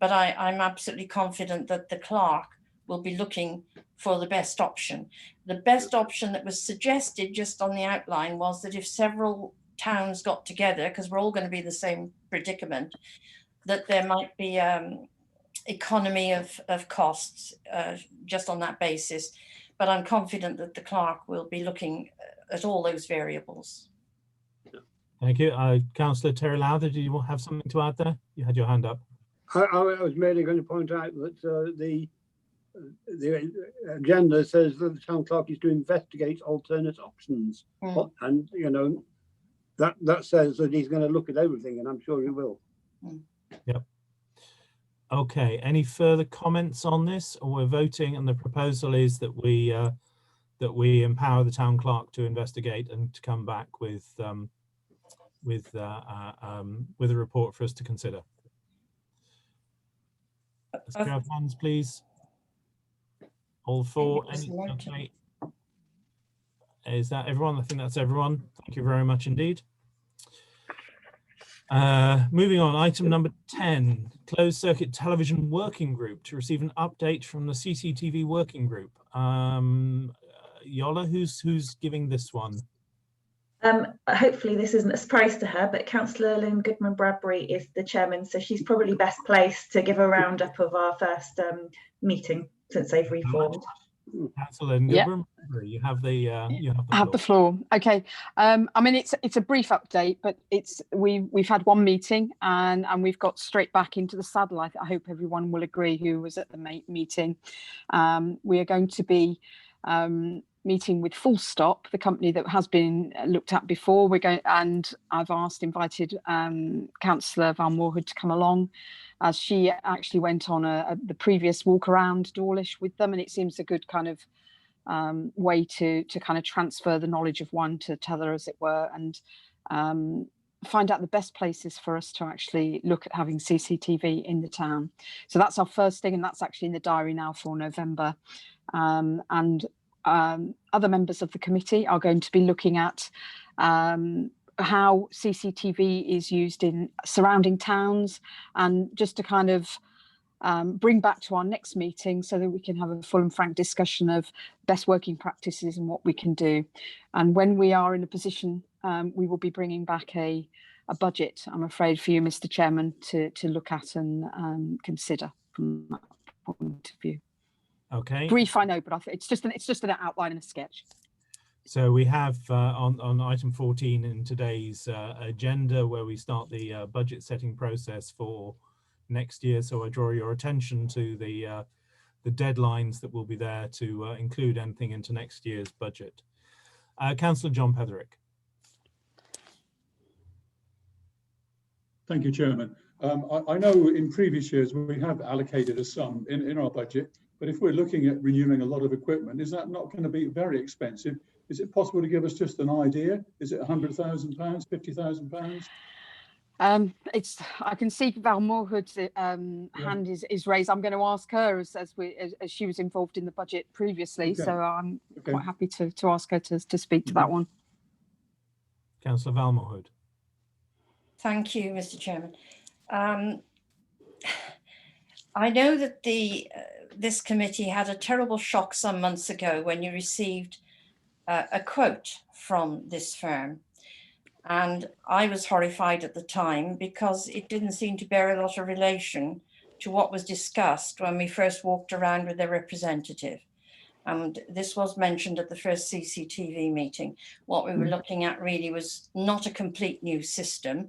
But I'm absolutely confident that the clerk will be looking for the best option. The best option that was suggested just on the outline was that if several towns got together, because we're all going to be in the same predicament, that there might be economy of costs just on that basis. But I'm confident that the clerk will be looking at all those variables. Thank you. Councillor Terry Lowther, did you have something to add there? You had your hand up. I was merely going to point out that the agenda says that the town clerk is to investigate alternate options, and you know that says that he's going to look at everything, and I'm sure he will. Yep. Okay. Any further comments on this, or we're voting, and the proposal is that we empower the town clerk to investigate and to come back with a report for us to consider. Let's grab hands, please. All four. Okay. Is that everyone? I think that's everyone. Thank you very much indeed. Moving on, item number 10, closed circuit television working group to receive an update from the CCTV working group. Yola, who's giving this one? Hopefully this isn't a surprise to her, but Councillor Lynn Goodman-Bradbury is the chairman, so she's probably best placed to give a roundup of our first meeting since they've reformed. Councillor Goodman-Bradbury, you have the floor. Okay. I mean, it's a brief update, but we've had one meeting and we've got straight back into the saddle. I hope everyone will agree who was at the meeting. We are going to be meeting with Full Stop, the company that has been looked at before. And I've invited Councillor Van Moorhood to come along, as she actually went on the previous walk around Dawlish with them, and it seems a good kind of way to kind of transfer the knowledge of one to the other, as it were, and find out the best places for us to actually look at having CCTV in the town. So that's our first thing, and that's actually in the diary now for November. Other members of the committee are going to be looking at how CCTV is used in surrounding towns, and just to kind of bring back to our next meeting so that we can have a full and frank discussion of best working practices and what we can do. And when we are in a position, we will be bringing back a budget, I'm afraid, for you, Mr. Chairman, to look at and consider from that point of view. Okay. Brief, I know, but it's just an outline and a sketch. So we have on item 14 in today's agenda, where we start the budget setting process for next year. So I draw your attention to the deadlines that will be there to include anything into next year's budget. Councillor John Petherick. Thank you, Chairman. I know in previous years we have allocated a sum in our budget, but if we're looking at renewing a lot of equipment, is that not going to be very expensive? Is it possible to give us just an idea? Is it £100,000, £50,000? I can see Val Moorhood's hand is raised. I'm going to ask her as she was involved in the budget previously, so I'm quite happy to ask her to speak to that one. Councillor Val Moorhood. Thank you, Mr. Chairman. I know that this committee had a terrible shock some months ago when you received a quote from this firm. And I was horrified at the time because it didn't seem to bear a lot of relation to what was discussed when we first walked around with their representative. And this was mentioned at the first CCTV meeting. What we were looking at really was not a complete new system.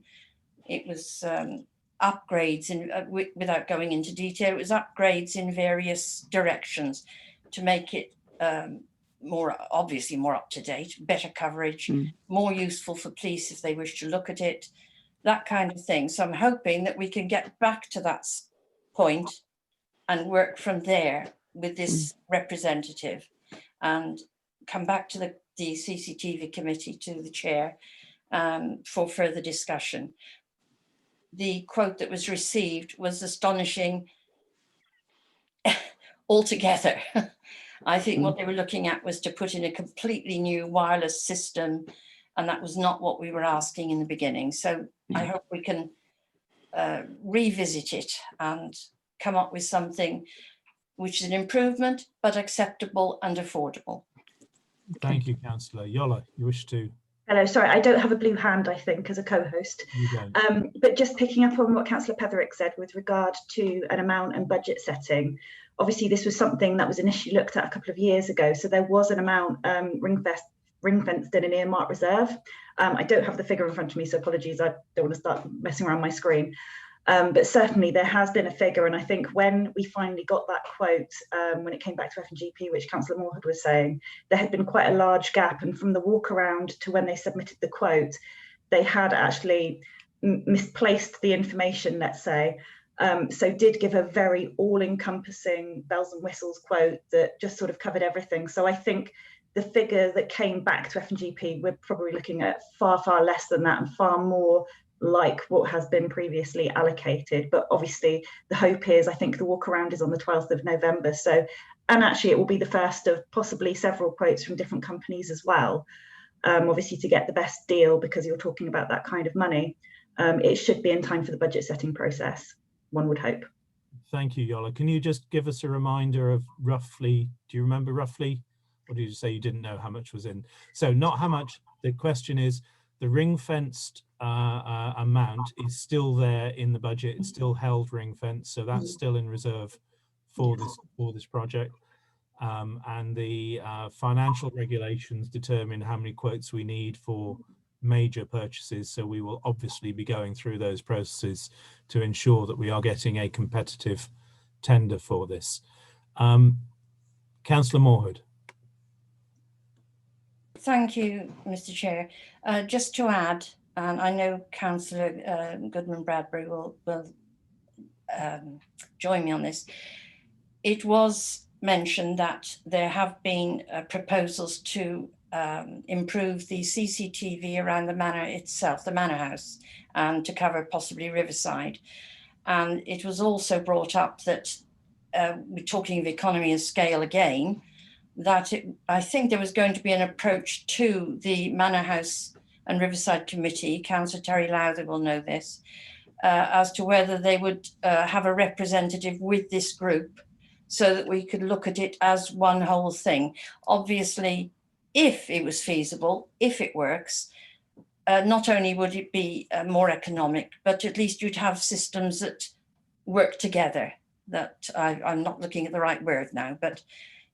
It was upgrades, without going into detail, it was upgrades in various directions to make it obviously more up to date, better coverage, more useful for police if they wish to look at it, that kind of thing. So I'm hoping that we can get back to that point and work from there with this representative and come back to the CCTV committee, to the chair, for further discussion. The quote that was received was astonishing altogether. I think what they were looking at was to put in a completely new wireless system, and that was not what we were asking in the beginning. So I hope we can revisit it and come up with something which is an improvement, but acceptable and affordable. Thank you, Councillor. Yola, you wish to? Hello, sorry, I don't have a blue hand, I think, as a co-host. You don't. But just picking up on what Councillor Petherick said with regard to an amount and budget setting, obviously this was something that was initially looked at a couple of years ago. So there was an amount ring-fenced in an earmark reserve. I don't have the figure in front of me, so apologies, I don't want to start messing around my screen. But certainly there has been a figure, and I think when we finally got that quote, when it came back to F&GP, which Councillor Moorhead was saying, there had been quite a large gap, and from the walk around to when they submitted the quote, they had actually misplaced the information, let's say. So did give a very all-encompassing bells and whistles quote that just sort of covered everything. So I think the figure that came back to F&GP, we're probably looking at far, far less than that and far more like what has been previously allocated. But obviously the hope is, I think the walk around is on the 12th of November. So, and actually it will be the first of possibly several quotes from different companies as well. Obviously to get the best deal, because you're talking about that kind of money, it should be in time for the budget setting process, one would hope. Thank you, Yola. Can you just give us a reminder of roughly, do you remember roughly, or did you say you didn't know how much was in? So not how much, the question is, the ring-fenced amount is still there in the budget. It's still held ring-fenced, so that's still in reserve for this project. And the financial regulations determine how many quotes we need for major purchases. So we will obviously be going through those processes to ensure that we are getting a competitive tender for this. Councillor Moorhead. Thank you, Mr. Chair. Just to add, and I know Councillor Goodman Bradbury will join me on this. It was mentioned that there have been proposals to improve the CCTV around the manor itself, the manor house, and to cover possibly Riverside. And it was also brought up that we're talking of economy of scale again, that I think there was going to be an approach to the Manor House and Riverside Committee, Councillor Terry Lowther will know this, as to whether they would have a representative with this group so that we could look at it as one whole thing. Obviously, if it was feasible, if it works, not only would it be more economic, but at least you'd have systems that work together. That I'm not looking at the right word now, but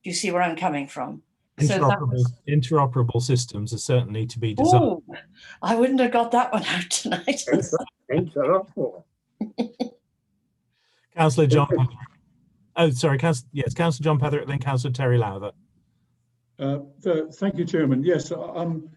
you see where I'm coming from. Interoperable systems are certainly to be designed. Oh, I wouldn't have got that one out tonight. Interoperable. Councillor John Petherick. Oh, sorry, Councillor John Petherick, then Councillor Terry Lowther. Thank you, Chairman. Yes, I mean,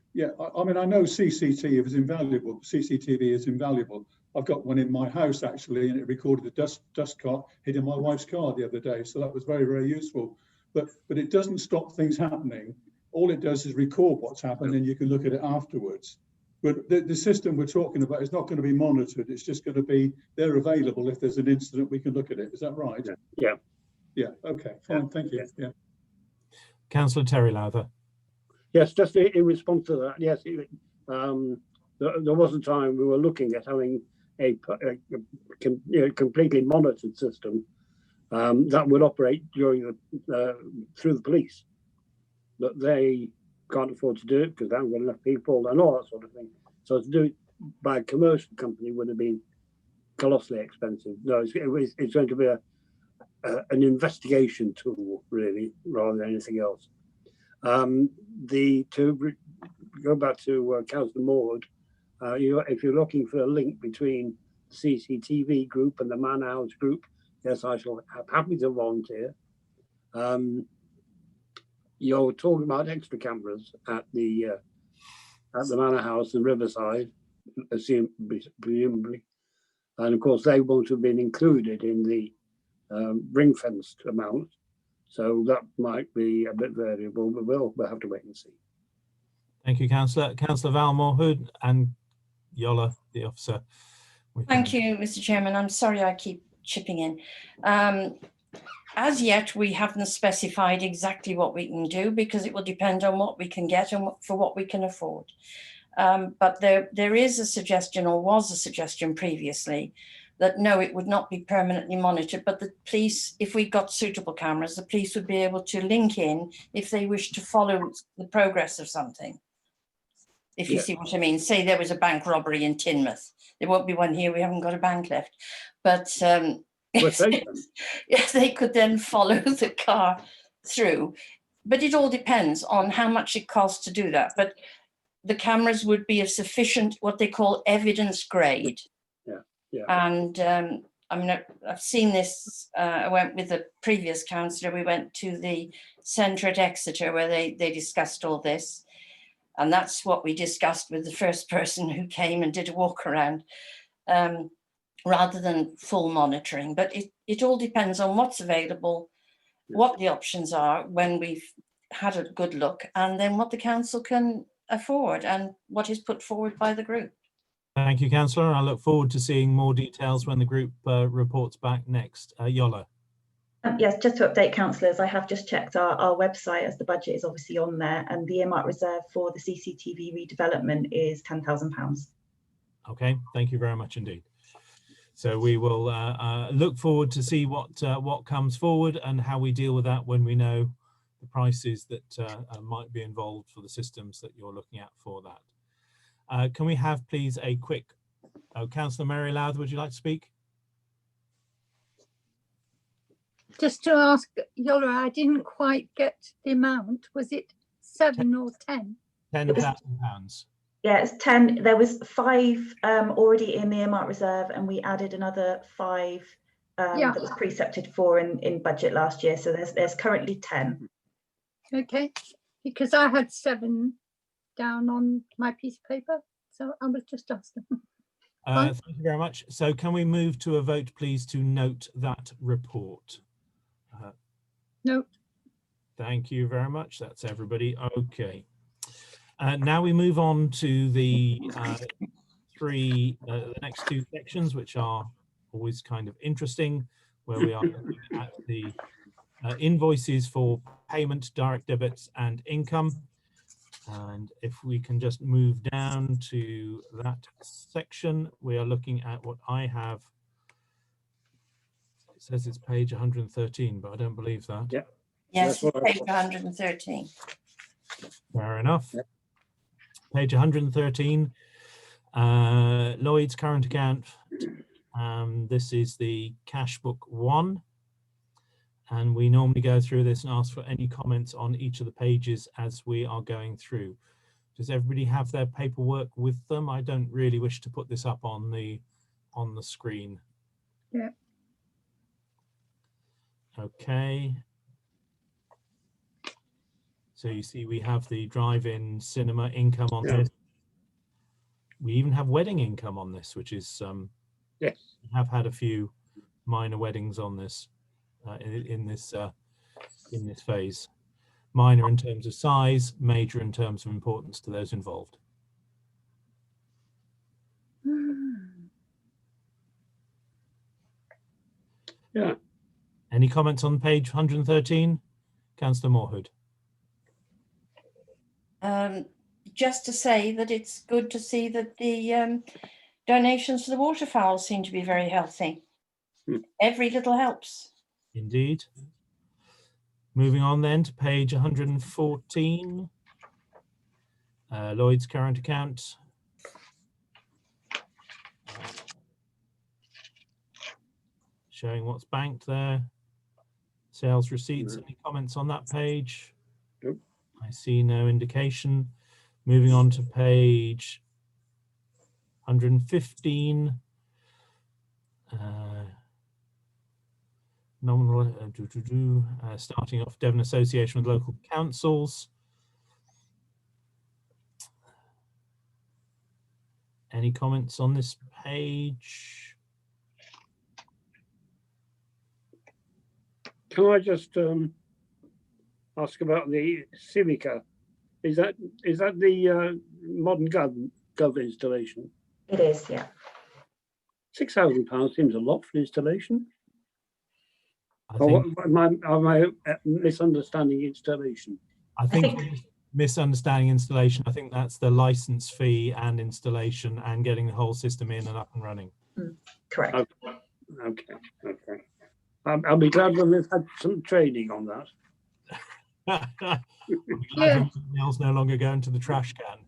I know CCTV is invaluable. CCTV is invaluable. I've got one in my house actually, and it recorded the dust cart hitting my wife's car the other day. So that was very, very useful. But it doesn't stop things happening. All it does is record what's happened, and you can look at it afterwards. But the system we're talking about is not going to be monitored. It's just going to be there available. If there's an incident, we can look at it. Is that right? Yeah. Yeah. Okay. Fine. Thank you. Yeah. Councillor Terry Lowther. Yes, just in response to that. Yes, there was a time we were looking at having a completely monitored system that would operate during through the police, but they can't afford to do it because they haven't got enough people and all that sort of thing. So to do it by a commercial company would have been colossally expensive. No, it's going to be an investigation tool really, rather than anything else. To go back to Councillor Moorhead, if you're looking for a link between the CCTV group and the Man House group, yes, I shall have happy to volunteer. you're talking about extra cameras at the Manor House and Riverside, presumably, and of course they won't have been included in the ring-fenced amount, so that might be a bit variable, but we'll have to wait and see. Thank you, Councillor. Councillor Valmore Hood and Yola, the officer. Thank you, Mr. Chairman. I'm sorry I keep chipping in. As yet, we haven't specified exactly what we can do because it will depend on what we can get and for what we can afford. But there is a suggestion, or was a suggestion previously, that no, it would not be permanently monitored, but the police, if we got suitable cameras, the police would be able to link in if they wish to follow the progress of something. If you see what I mean. Say there was a bank robbery in Teignmouth. There won't be one here, we haven't got a bank left. But they could then follow the car through. But it all depends on how much it costs to do that. But the cameras would be of sufficient, what they call evidence grade. And I mean, I've seen this, I went with the previous councillor, we went to the centre at Exeter where they discussed all this. And that's what we discussed with the first person who came and did a walk around, rather than full monitoring. But it all depends on what's available, what the options are when we've had a good look, and then what the council can afford and what is put forward by the group. Thank you, Councillor. I look forward to seeing more details when the group reports back next. Yola. Yes, just to update councillors, I have just checked our website, as the budget is obviously on there, and the earmark reserve for the CCTV redevelopment is £10,000. Okay, thank you very much indeed. So we will look forward to see what comes forward and how we deal with that when we know the prices that might be involved for the systems that you're looking at for that. Can we have, please, a quick... Councillor Mary Lowther, would you like to speak? Just to ask Yola, I didn't quite get the amount. Was it 7 or 10? £10,000. Yeah, it's 10. There was 5 already in the earmark reserve, and we added another 5 that was precepted for in budget last year. So there's currently 10. Okay, because I had 7 down on my piece of paper, so I was just asking. Thank you very much. So can we move to a vote, please, to note that report? Note. Thank you very much. That's everybody. Okay. Now we move on to the next 2 sections, which are always kind of interesting, where we are looking at the invoices for payment, direct debits and income. And if we can just move down to that section, we are looking at what I have. It says it's page 113, but I don't believe that. Yeah. Yes, page 113. Fair enough. Yep. Page 113, Lloyd's current account. This is the cash book 1. And we normally go through this and ask for any comments on each of the pages as we are going through. Does everybody have their paperwork with them? I don't really wish to put this up on the screen. Yeah. Okay. So you see we have the drive-in cinema income on this. We even have wedding income on this, which is yes. We have had a few minor weddings on this in this phase. Minor in terms of size, major in terms of importance to those involved. Yeah. Any comments on page 113? Councillor Moorhood. Just to say that it's good to see that the donations to the waterfowl seem to be very healthy. Every little helps. Indeed. Moving on then to page 114, Lloyd's current account. Showing what's banked there. Sales receipts. Any comments on that page? Nope. I see no indication. Moving on to page 115. nominal, starting off Devon Association with Local Councils. Any comments on this page? Can I just ask about the Civica? Is that the modern gov installation? It is, yeah. £6,000 seems a lot for installation. I Or think, am I misunderstanding installation? I think misunderstanding installation. I think that's the license fee and installation and getting the whole system in and up and running. Correct. Okay. I'll be glad when we've had some training on that. Yeah. Nails no longer go into the trash can.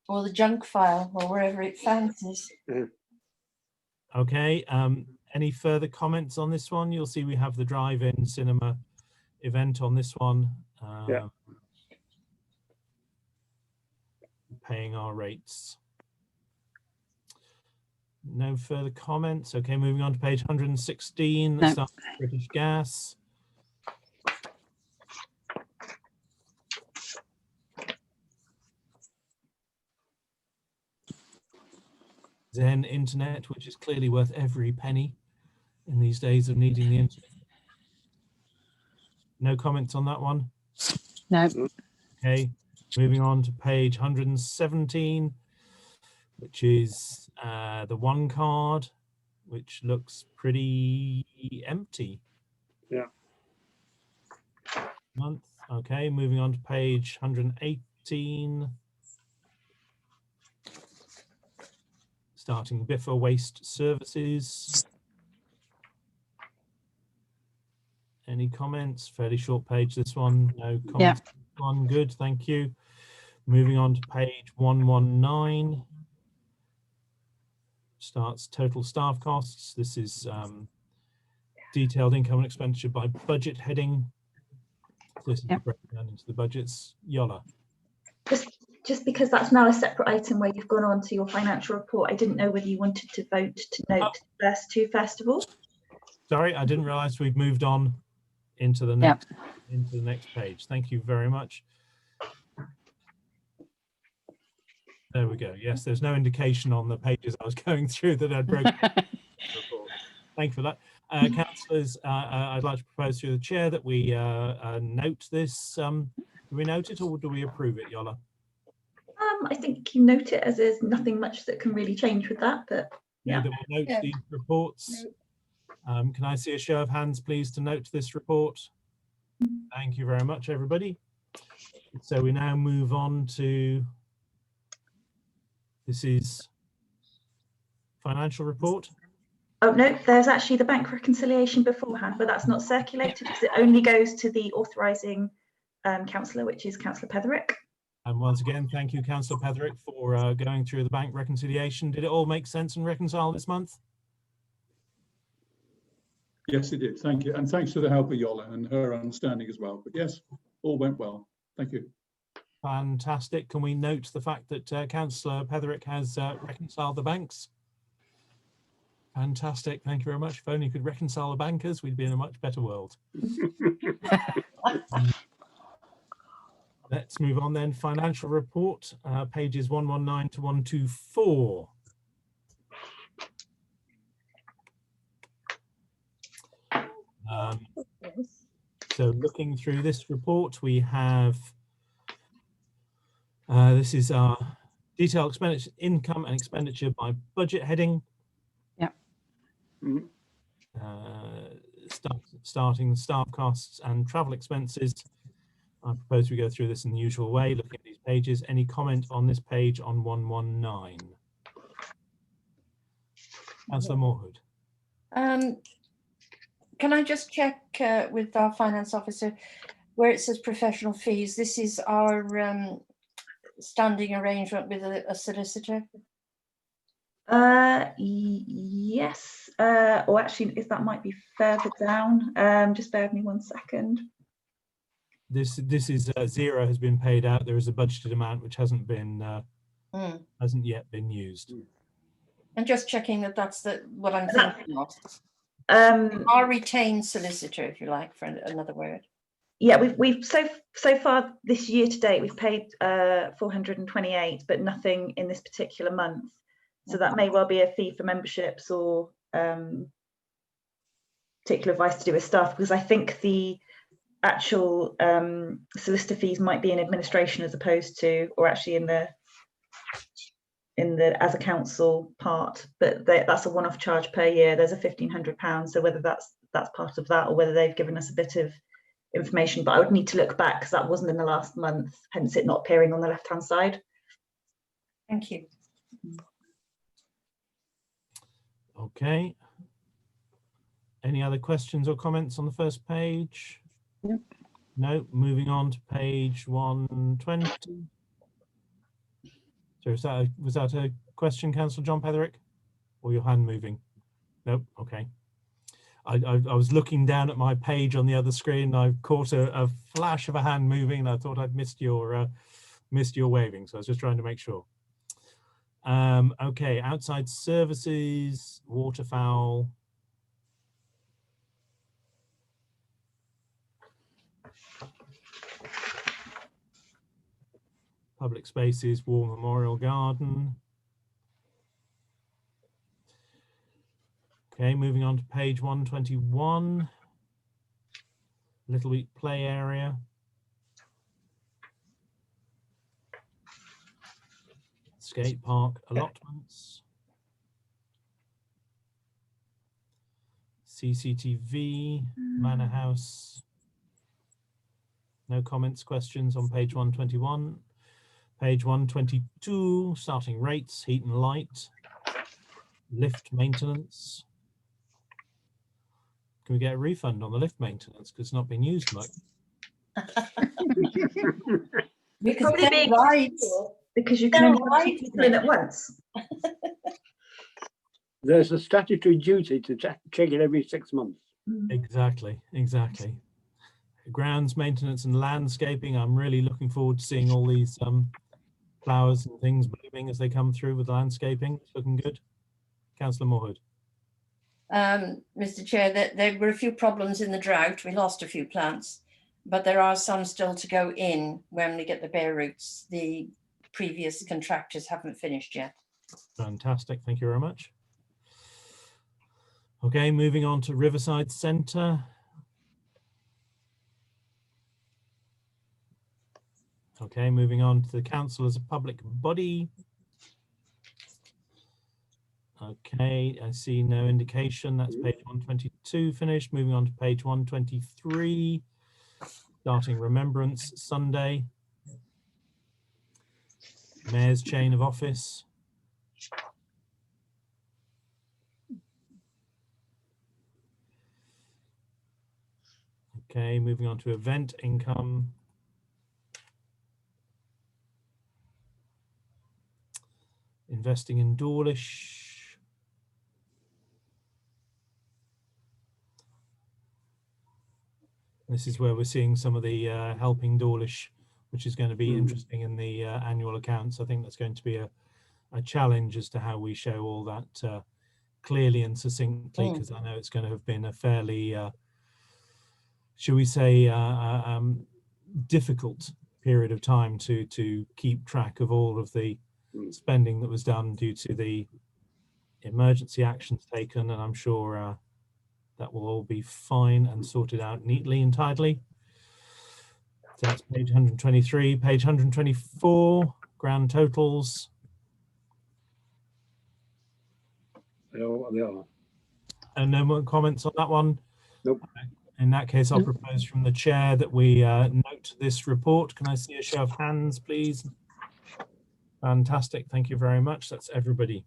Or the junk file, or wherever it fancies. Okay. Any further comments on this one? You'll see we have the drive-in cinema event on this one. Yeah. Paying our rates. No further comments. Okay, moving on to page 116. No. Starts with British Gas. Zen Internet, which is clearly worth every penny in these days of needing the internet. No comments on that one? No. Okay, moving on to page 117, which is the one card, which looks pretty empty. Yeah. Month. Okay, moving on to page 118. Starting Biffa Waste Services. Any comments? Fairly short page, this one. No comments. Yeah. One good, thank you. Moving on to page 119. Starts total staff costs. This is detailed income and expenditure by budget heading. This is the breakdown into the budgets. Yola. Just because that's now a separate item where you've gone on to your financial report, I didn't know whether you wanted to vote to note the first two festivals. Sorry, I didn't realize we'd moved on into the next page. Thank you very much. There we go. Yes, there's no indication on the pages I was going through that I'd broken the report. Thank you for that. Councillors, I'd like to propose through the chair that we note this. Do we note it or do we approve it, Yola? I think you note it as there's nothing much that can really change with that, but yeah. That we'll note these reports. Can I see a show of hands, please, to note this report? Thank you very much, everybody. So we now move on to, this is financial report. Oh no, there's actually the bank reconciliation beforehand, but that's not circulated because it only goes to the authorising councillor, which is Councillor Petherick. And once again, thank you, Councillor Petherick, for going through the bank reconciliation. Did it all make sense and reconcile this month? Yes, it did. Thank you. And thanks to the help of Yola and her understanding as well. But yes, all went well. Thank you. Fantastic. Can we note the fact that Councillor Petherick has reconciled the banks? Fantastic. Thank you very much. If only you could reconcile the bankers, we'd be in a much better world. Let's move on then. Financial report, pages 119 to 124. So looking through this report, we have, this is our detailed expenditure, income and expenditure by budget heading. Yeah. Starting staff costs and travel expenses. I propose we go through this in the usual way, looking at these pages. Any comment on this page on 119? Councillor Moorhood. Can I just check with our finance officer where it says professional fees? This is our standing arrangement with a solicitor. Yes, or actually, if that might be further down. Just bear with me 1 second. This is zero has been paid out. There is a budgeted amount which hasn't been hasn't yet been used. And just checking that that's what I'm thinking of. Our retained solicitor, if you like, for another word. Yeah, we've so far this year to date we've paid 428, but nothing in this particular month. So that may well be a fee for memberships or particular advice to do with staff, because I think the actual solicitor fees might be in administration as opposed to, or actually in the as a council part, but that's a one-off charge per year. There's a £1,500, so whether that's part of that or whether they've given us a bit of information, but I would need to look back because that wasn't in the last month, hence it not appearing on the left-hand side. Thank you. Okay. Any other questions or comments on the first page? Nope. No. Moving on to page 120. So was that a question, Councillor John Petherick, or your hand moving? Nope. Okay. I was looking down at my page on the other screen. I caught a flash of a hand moving, and I thought I'd missed your waving. So I was just trying to make sure. Okay. Outside services, waterfowl. Public spaces, War Memorial Garden. Okay, moving on to page 121. Little Wheat Play Area. Skate park allotments. CCTV, Manor House. No comments, questions on page 121. Page 122, starting rates, heat and light, lift maintenance. Can we get a refund on the lift maintenance because it's not been used much? Probably being right, because you can only have 2 people in at once. There's a statutory duty to check it every 6 months. Exactly. Grounds maintenance and landscaping. I'm really looking forward to seeing all these flowers and things blooming as they come through with landscaping. It's looking good. Councillor Moorhood. Mr. Chair, there were a few problems in the drought. We lost a few plants, but there are some still to go in when we get the bare roots. The previous contractors haven't finished yet. Fantastic. Thank you very much. Okay, moving on to Riverside Centre. Okay, moving on to the council as a public body. Okay, I see no indication. That's page 122 finished. Moving on to page 123, starting Remembrance Sunday. Mayor's chain of office. Okay, moving on to event income. Investing in Dawlish. This is where we're seeing some of the helping Dawlish, which is going to be interesting in the annual accounts. I think that's going to be a challenge as to how we show all that clearly and succinctly, because I know it's going to have been a fairly, shall we say, difficult period of time to keep track of all of the spending that was done due to the emergency actions taken, and I'm sure that will all be fine and sorted out neatly and tidily. So that's page 123. Page 124, grand totals. They are. And no more comments on that one? Nope. In that case, I'll propose from the chair that we note this report. Can I see a show of hands, please? Fantastic. Thank you very much. That's everybody.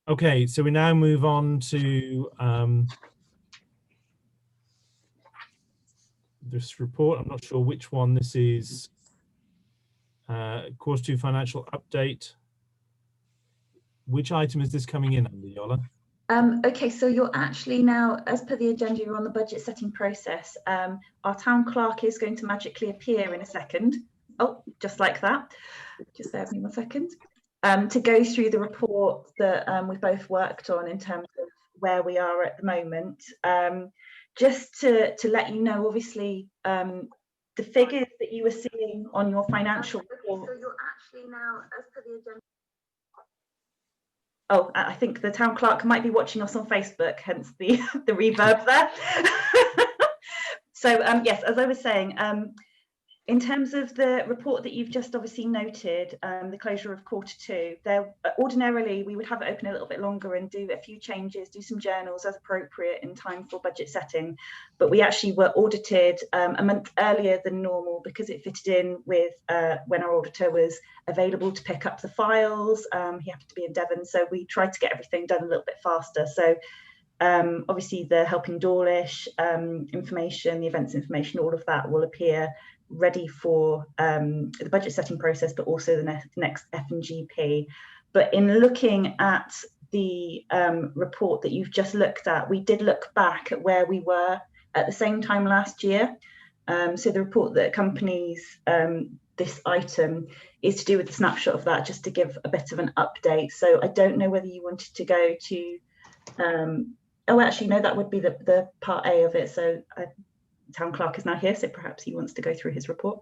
Okay, so we now move on to this report. I'm not sure which one this is. Course 2 financial update. Which item is this coming in under, Yola? Okay, so you're actually now, as per the agenda, you're on the budget setting process. Our town clerk is going to magically appear in a second. Oh, just like that. Just bear with me 1 second. to go through the report that we've both worked on in terms of where we are at the moment. Just to let you know, obviously, the figures that you were seeing on your financial report. So you're actually now, as per the agenda. Oh, I think the town clerk might be watching us on Facebook, hence the reverb there. So yes, as I was saying, in terms of the report that you've just obviously noted, the closure of Q2, there ordinarily we would have it open a little bit longer and do a few changes, do some journals as appropriate in time for budget setting. But we actually were audited a month earlier than normal because it fitted in with when our auditor was available to pick up the files. He happened to be in Devon, so we tried to get everything done a little bit faster. So obviously the Helping Dawlish information, the events information, all of that will appear ready for the budget setting process, but also the next F&GP. But in looking at the report that you've just looked at, we did look back at where we were at the same time last year. So the report that accompanies this item is to do with the snapshot of that, just to give a bit of an update. So I don't know whether you wanted to go to, oh, actually, no, that would be the part A of it. So town clerk is now here, so perhaps he wants to go through his report.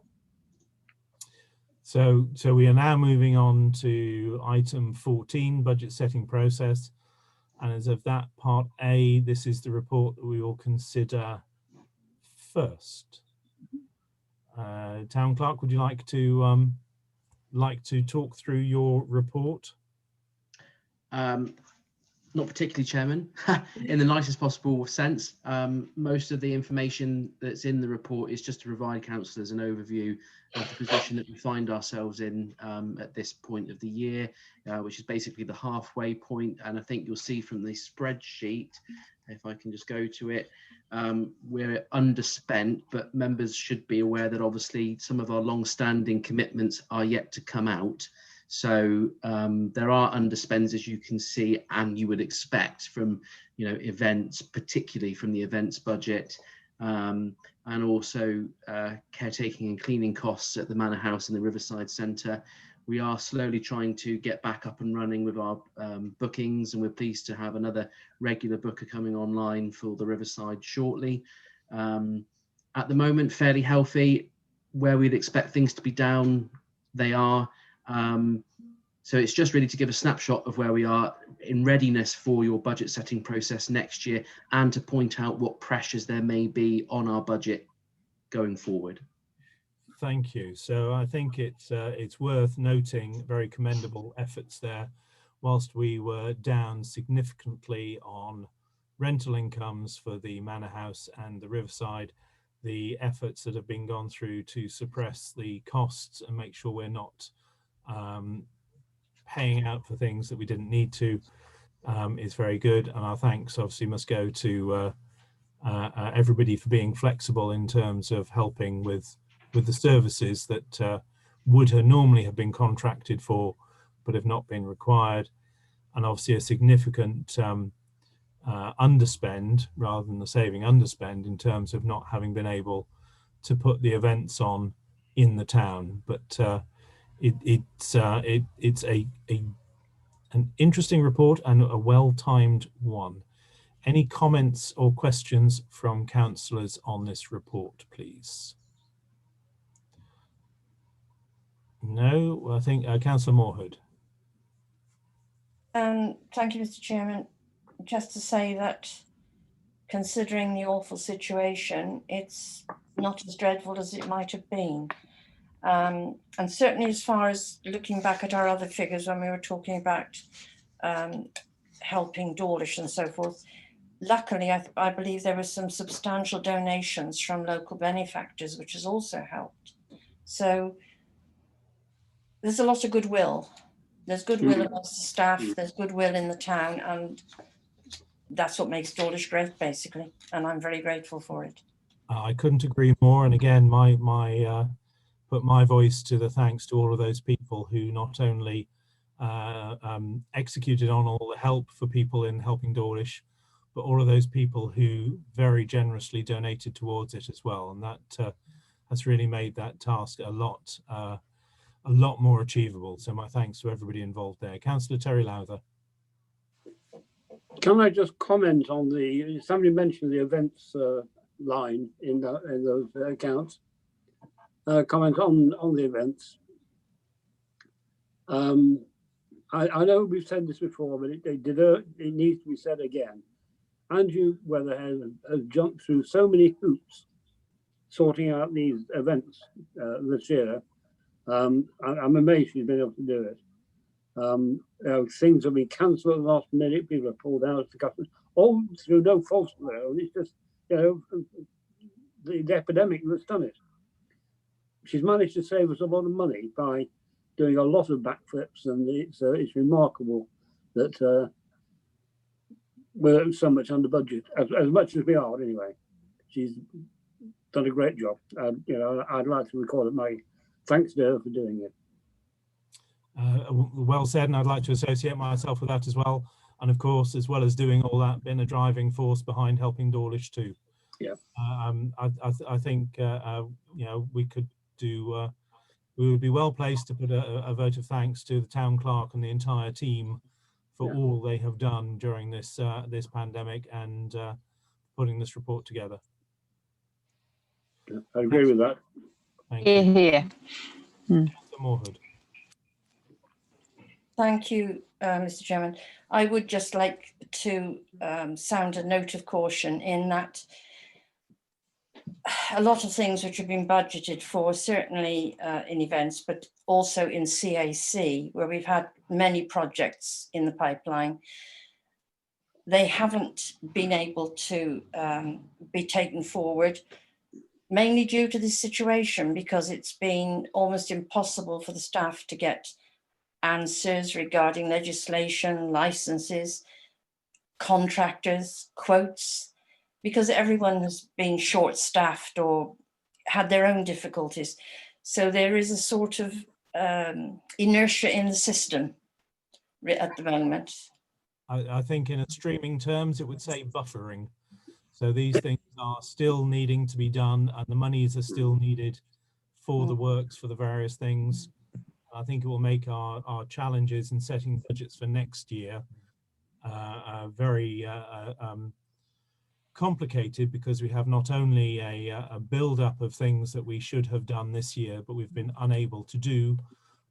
So we are now moving on to item 14, budget setting process. And as of that part A, this is the report that we will consider first. Town clerk, would you like to talk through your report? Not particularly, Chairman, in the nicest possible sense. Most of the information that's in the report is just to provide councillors an overview of the position that we find ourselves in at this point of the year, which is basically the halfway point. And I think you'll see from the spreadsheet, if I can just go to it, we're underspent, but members should be aware that obviously some of our long-standing commitments are yet to come out. So there are underspends, as you can see, and you would expect from, events, particularly from the events budget, and also caretaking and cleaning costs at the Manor House and the Riverside Centre. We are slowly trying to get back up and running with our bookings, and we're pleased to have another regular booker coming online for the Riverside shortly. At the moment, fairly healthy. Where we'd expect things to be down, they are. So it's just really to give a snapshot of where we are in readiness for your budget setting process next year, and to point out what pressures there may be on our budget going forward. Thank you. So I think it's worth noting very commendable efforts there. Whilst we were down significantly on rental incomes for the Manor House and the Riverside, the efforts that have been gone through to suppress the costs and make sure we're not paying out for things that we didn't need to is very good, and our thanks obviously must go to everybody for being flexible in terms of helping with the services that would have normally have been contracted for but have not been required, and obviously a significant underspend rather than the saving underspend in terms of not having been able to put the events on in the town. But it's an interesting report and a well-timed one. Any comments or questions from councillors on this report, please? No, I think Councillor Moorhood. Thank you, Mr. Chairman. Just to say that considering the awful situation, it's not as dreadful as it might have been. And certainly as far as looking back at our other figures when we were talking about helping Dawlish and so forth, luckily I believe there were some substantial donations from local benefactors, which has also helped. So there's a lot of goodwill. There's goodwill amongst the staff, there's goodwill in the town, and that's what makes Dawlish great, basically, and I'm very grateful for it. I couldn't agree more, and again, put my voice to the thanks to all of those people who not only executed on all the help for people in helping Dawlish, but all of those people who very generously donated towards it as well, and that has really made that task a a lot more achievable. So my thanks to everybody involved there. Councillor Terry Lowther. Can I just comment on somebody mentioned the events line in those accounts. Comment on the events. I know we've said this before, but it needs to be said again. Andrew Weatherhead has jumped through so many hoops sorting out these events this year. I'm amazed he's been able to do it. Things have been cancelled at the last minute. People have pulled out of the government, all through no fault of their own. It's just, the epidemic that's done it. She's managed to save us a lot of money by doing a lot of backflips, and it's remarkable that we're so much under budget, as much as we are anyway. She's done a great job. I'd like to record my thanks to her for doing it. Well said, and I'd like to associate myself with that as well. And of course, as well as doing all that, been a driving force behind helping Dawlish too. Yeah. I think we could do. We would be well placed to put a vote of thanks to the town clerk and the entire team for all they have done during this this pandemic and putting this report together. Yeah, I agree with that. Thank you. Here. Councillor Moorhood. Thank you, Mr. Chairman. I would just like to sound a note of caution in that a lot of things which have been budgeted for, certainly in events, but also in CAC, where we've had many projects in the pipeline, they haven't been able to be taken forward, mainly due to this situation, because it's been almost impossible for the staff to get answers regarding legislation, licenses, contractors, quotes, because everyone has been short-staffed or had their own difficulties. So there is a sort of inertia in the system at the moment. I think in streaming terms, it would say buffering. So these things are still needing to be done and the monies are still needed for the works for the various things. I think it will make our challenges in setting budgets for next year very complicated, because we have not only a build-up of things that we should have done this year, but we've been unable to do,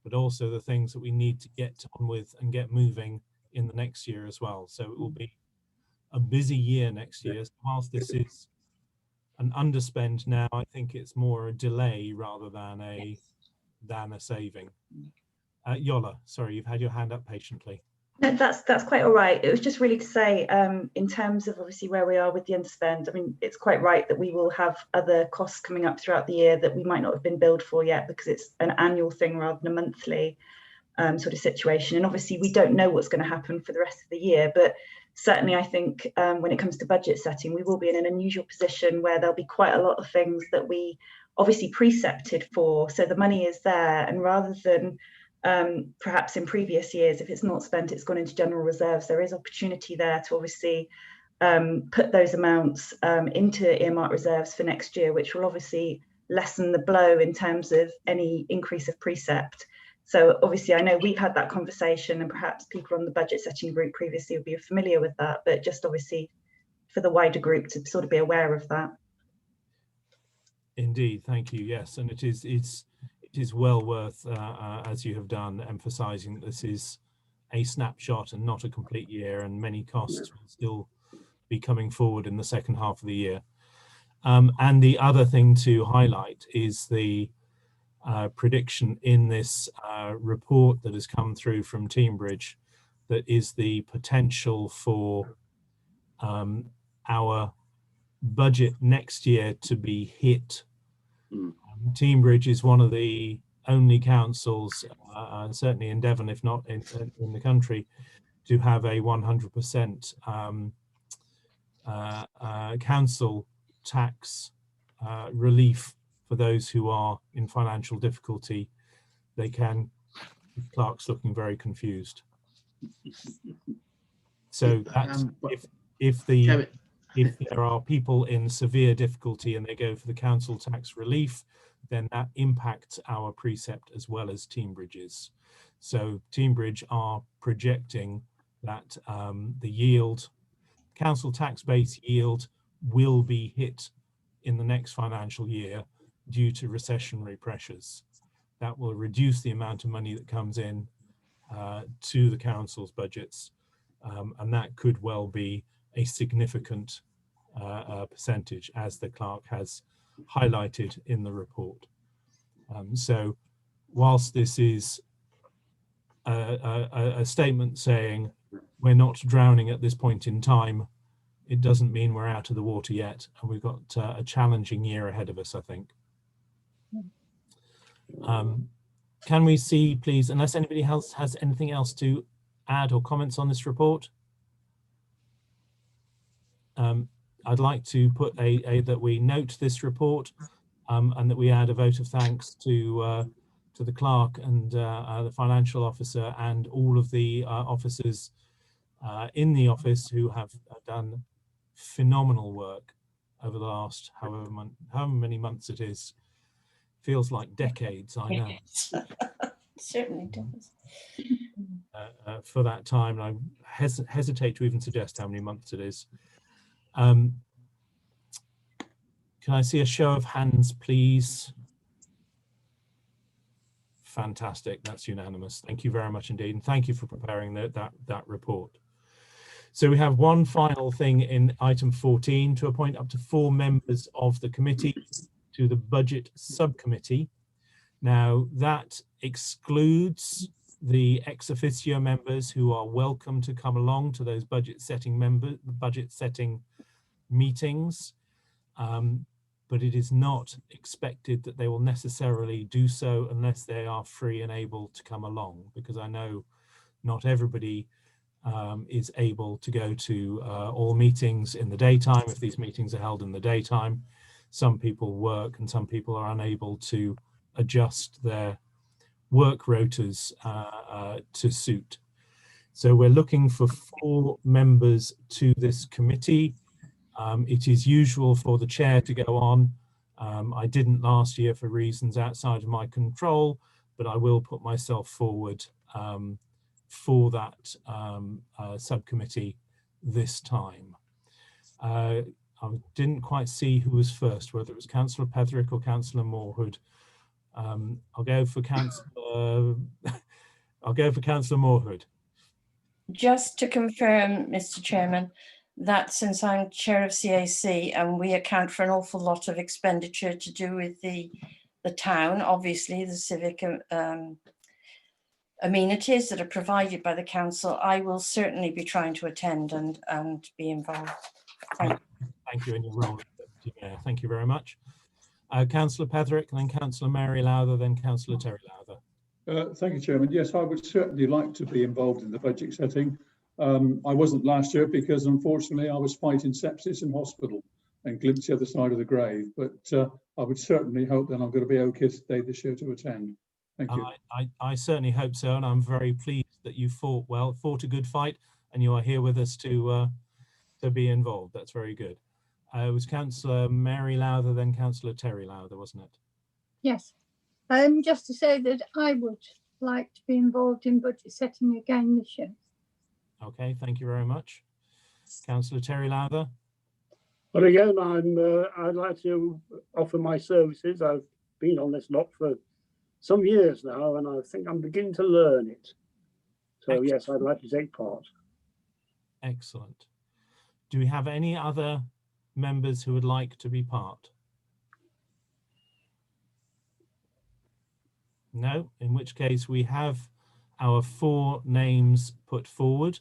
but also the things that we need to get on with and get moving in the next year as well. So it will be a busy year next year. So whilst this is an underspend now, I think it's more a delay rather than a saving. Yola, sorry, you've had your hand up patiently. No, that's quite all right. It was just really to say, in terms of obviously where we are with the underspend, I mean, it's quite right that we will have other costs coming up throughout the year that we might not have been billed for yet, because it's an annual thing rather than a monthly sort of situation. And obviously we don't know what's going to happen for the rest of the year, but certainly I think when it comes to budget setting, we will be in an unusual position where there'll be quite a lot of things that we obviously precepted for. So the money is there, and rather than perhaps in previous years, if it's not spent, it's gone into general reserves, there is opportunity there to obviously put those amounts into earmark reserves for next year, which will obviously lessen the blow in terms of any increase of precept. So obviously I know we've had that conversation, and perhaps people on the budget setting group previously will be familiar with that, but just obviously for the wider group to sort of be aware of that. Indeed, thank you. Yes, and it is well worth, as you have done, emphasising that this is a snapshot and not a complete year, and many costs will still be coming forward in the second half of the year. And the other thing to highlight is the prediction in this report that has come through from Teambridge, that is the potential for our budget next year to be hit. Teambridge is one of the only councils, certainly in Devon, if not in the country, to have a 100% council tax relief for those who are in financial difficulty. They can, Clark's looking very confused. So that's if there are people in severe difficulty and they go for the council tax relief, then that impacts our precept as well as Teambridge's. So Teambridge are projecting that the yield, council tax base yield, will be hit in the next financial year due to recessionary pressures. That will reduce the amount of money that comes in to the council's budgets, and that could well be a significant percentage, as the clerk has highlighted in the report. So whilst this is a statement saying we're not drowning at this point in time, it doesn't mean we're out of the water yet, and we've got a challenging year ahead of us, I think. Can we see, please, unless anybody else has anything else to add or comments on this report? I'd like to put that we note this report and that we add a vote of thanks to the clerk and the financial officer and all of the officers in the office who have done phenomenal work over the last however many months it is. Feels like decades, I know. Certainly does. For that time, and I hesitate to even suggest how many months it is. Can I see a show of hands, please? Fantastic, that's unanimous. Thank you very much indeed, and thank you for preparing that report. So we have one final thing in item 14, to appoint up to 4 members of the committee to the budget subcommittee. Now that excludes the ex officio members who are welcome to come along to those budget setting meetings, but it is not expected that they will necessarily do so unless they are free and able to come along, because I know not everybody is able to go to all meetings in the daytime. If these meetings are held in the daytime, some people work and some people are unable to adjust their work rotas to suit. So we're looking for 4 members to this committee. It is usual for the chair to go on. I didn't last year for reasons outside of my control, but I will put myself forward for that subcommittee this time. I didn't quite see who was first, whether it was Councillor Petherick or Councillor Moorhood. I'll go for Councillor Moorhood. Just to confirm, Mr. Chairman, that since I'm chair of CAC and we account for an awful lot of expenditure to do with the town, obviously the civic amenities that are provided by the council, I will certainly be trying to attend and be involved. Thank you in your role. Yeah, thank you very much. Councillor Petherick, then Councillor Mary Lowther, then Councillor Terry Lowther. Thank you, Chairman. Yes, I would certainly like to be involved in the budget setting. I wasn't last year because unfortunately I was fighting sepsis in hospital and glimpsed the other side of the grave, but I would certainly hope that I'm going to be okay today this year to attend. Thank you. I certainly hope so, and I'm very pleased that you fought a good fight, and you are here with us to be involved. That's very good. It was Councillor Mary Lowther, then Councillor Terry Lowther, wasn't it? Yes. Just to say that I would like to be involved in budget setting again this year. Okay, thank you very much. Councillor Terry Lowther. Well, again, I'd like to offer my services. I've been on this lot for some years now, and I think I'm beginning to learn it. So excellent. Yes, I'd like to take part. Excellent. Do we have any other members who would like to be part? No, in which case we have our 4 names put forward.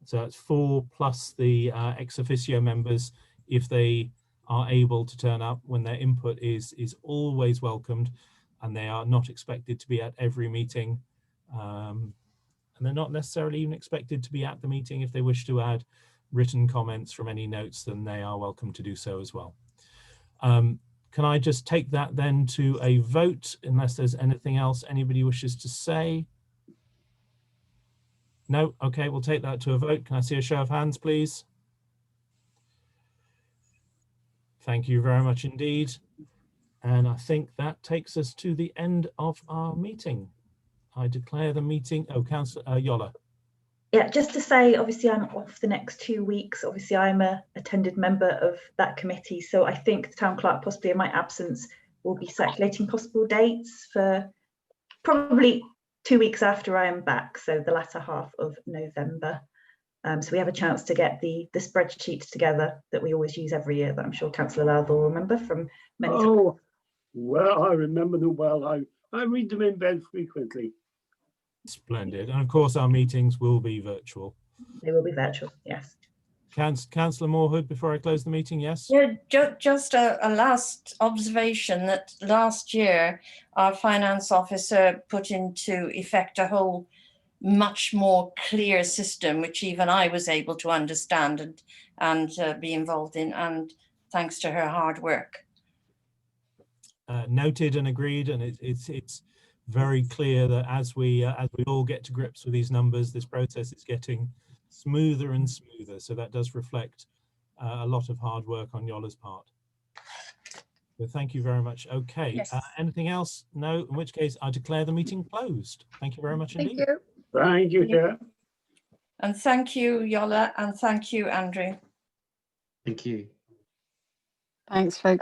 So that's 4 plus the ex officio members, if they are able to turn up when their input is always welcomed, and they are not expected to be at every meeting. And they're not necessarily even expected to be at the meeting. If they wish to add written comments from any notes, then they are welcome to do so as well. Can I just take that then to a vote, unless there's anything else anybody wishes to say? No? Okay, we'll take that to a vote. Can I see a show of hands, please? Thank you very much indeed. And I think that takes us to the end of our meeting. I declare the meeting. Oh, Councillor Yola. Yeah, just to say, obviously I'm off the next 2 weeks. Obviously I'm a attended member of that committee. So I think the town clerk, possibly in my absence, will be circulating possible dates for probably 2 weeks after I am back. So the latter half of November. So we have a chance to get the spreadsheets together that we always use every year, that I'm sure Councillor Louth will remember from many times. Oh, well, I remember them well. I read them in bed frequently. Splendid. And of course, our meetings will be virtual. They will be virtual, yes. Councillor Moorhood, before I close the meeting, yes? Yeah, just a last observation that last year our finance officer put into effect a whole much more clear system, which even I was able to understand and be involved in, and thanks to her hard work. Noted and agreed, and it's very clear that as we all get to grips with these numbers, this process is getting smoother and smoother. So that does reflect a lot of hard work on Yola's part. So thank you very much. Okay, Yes. anything else? No, in which case I declare the meeting closed. Thank you very much indeed. Thank you. Thank you, Chair. And thank you, Yola, and thank you, Andrew. Thank you. Thanks, folks.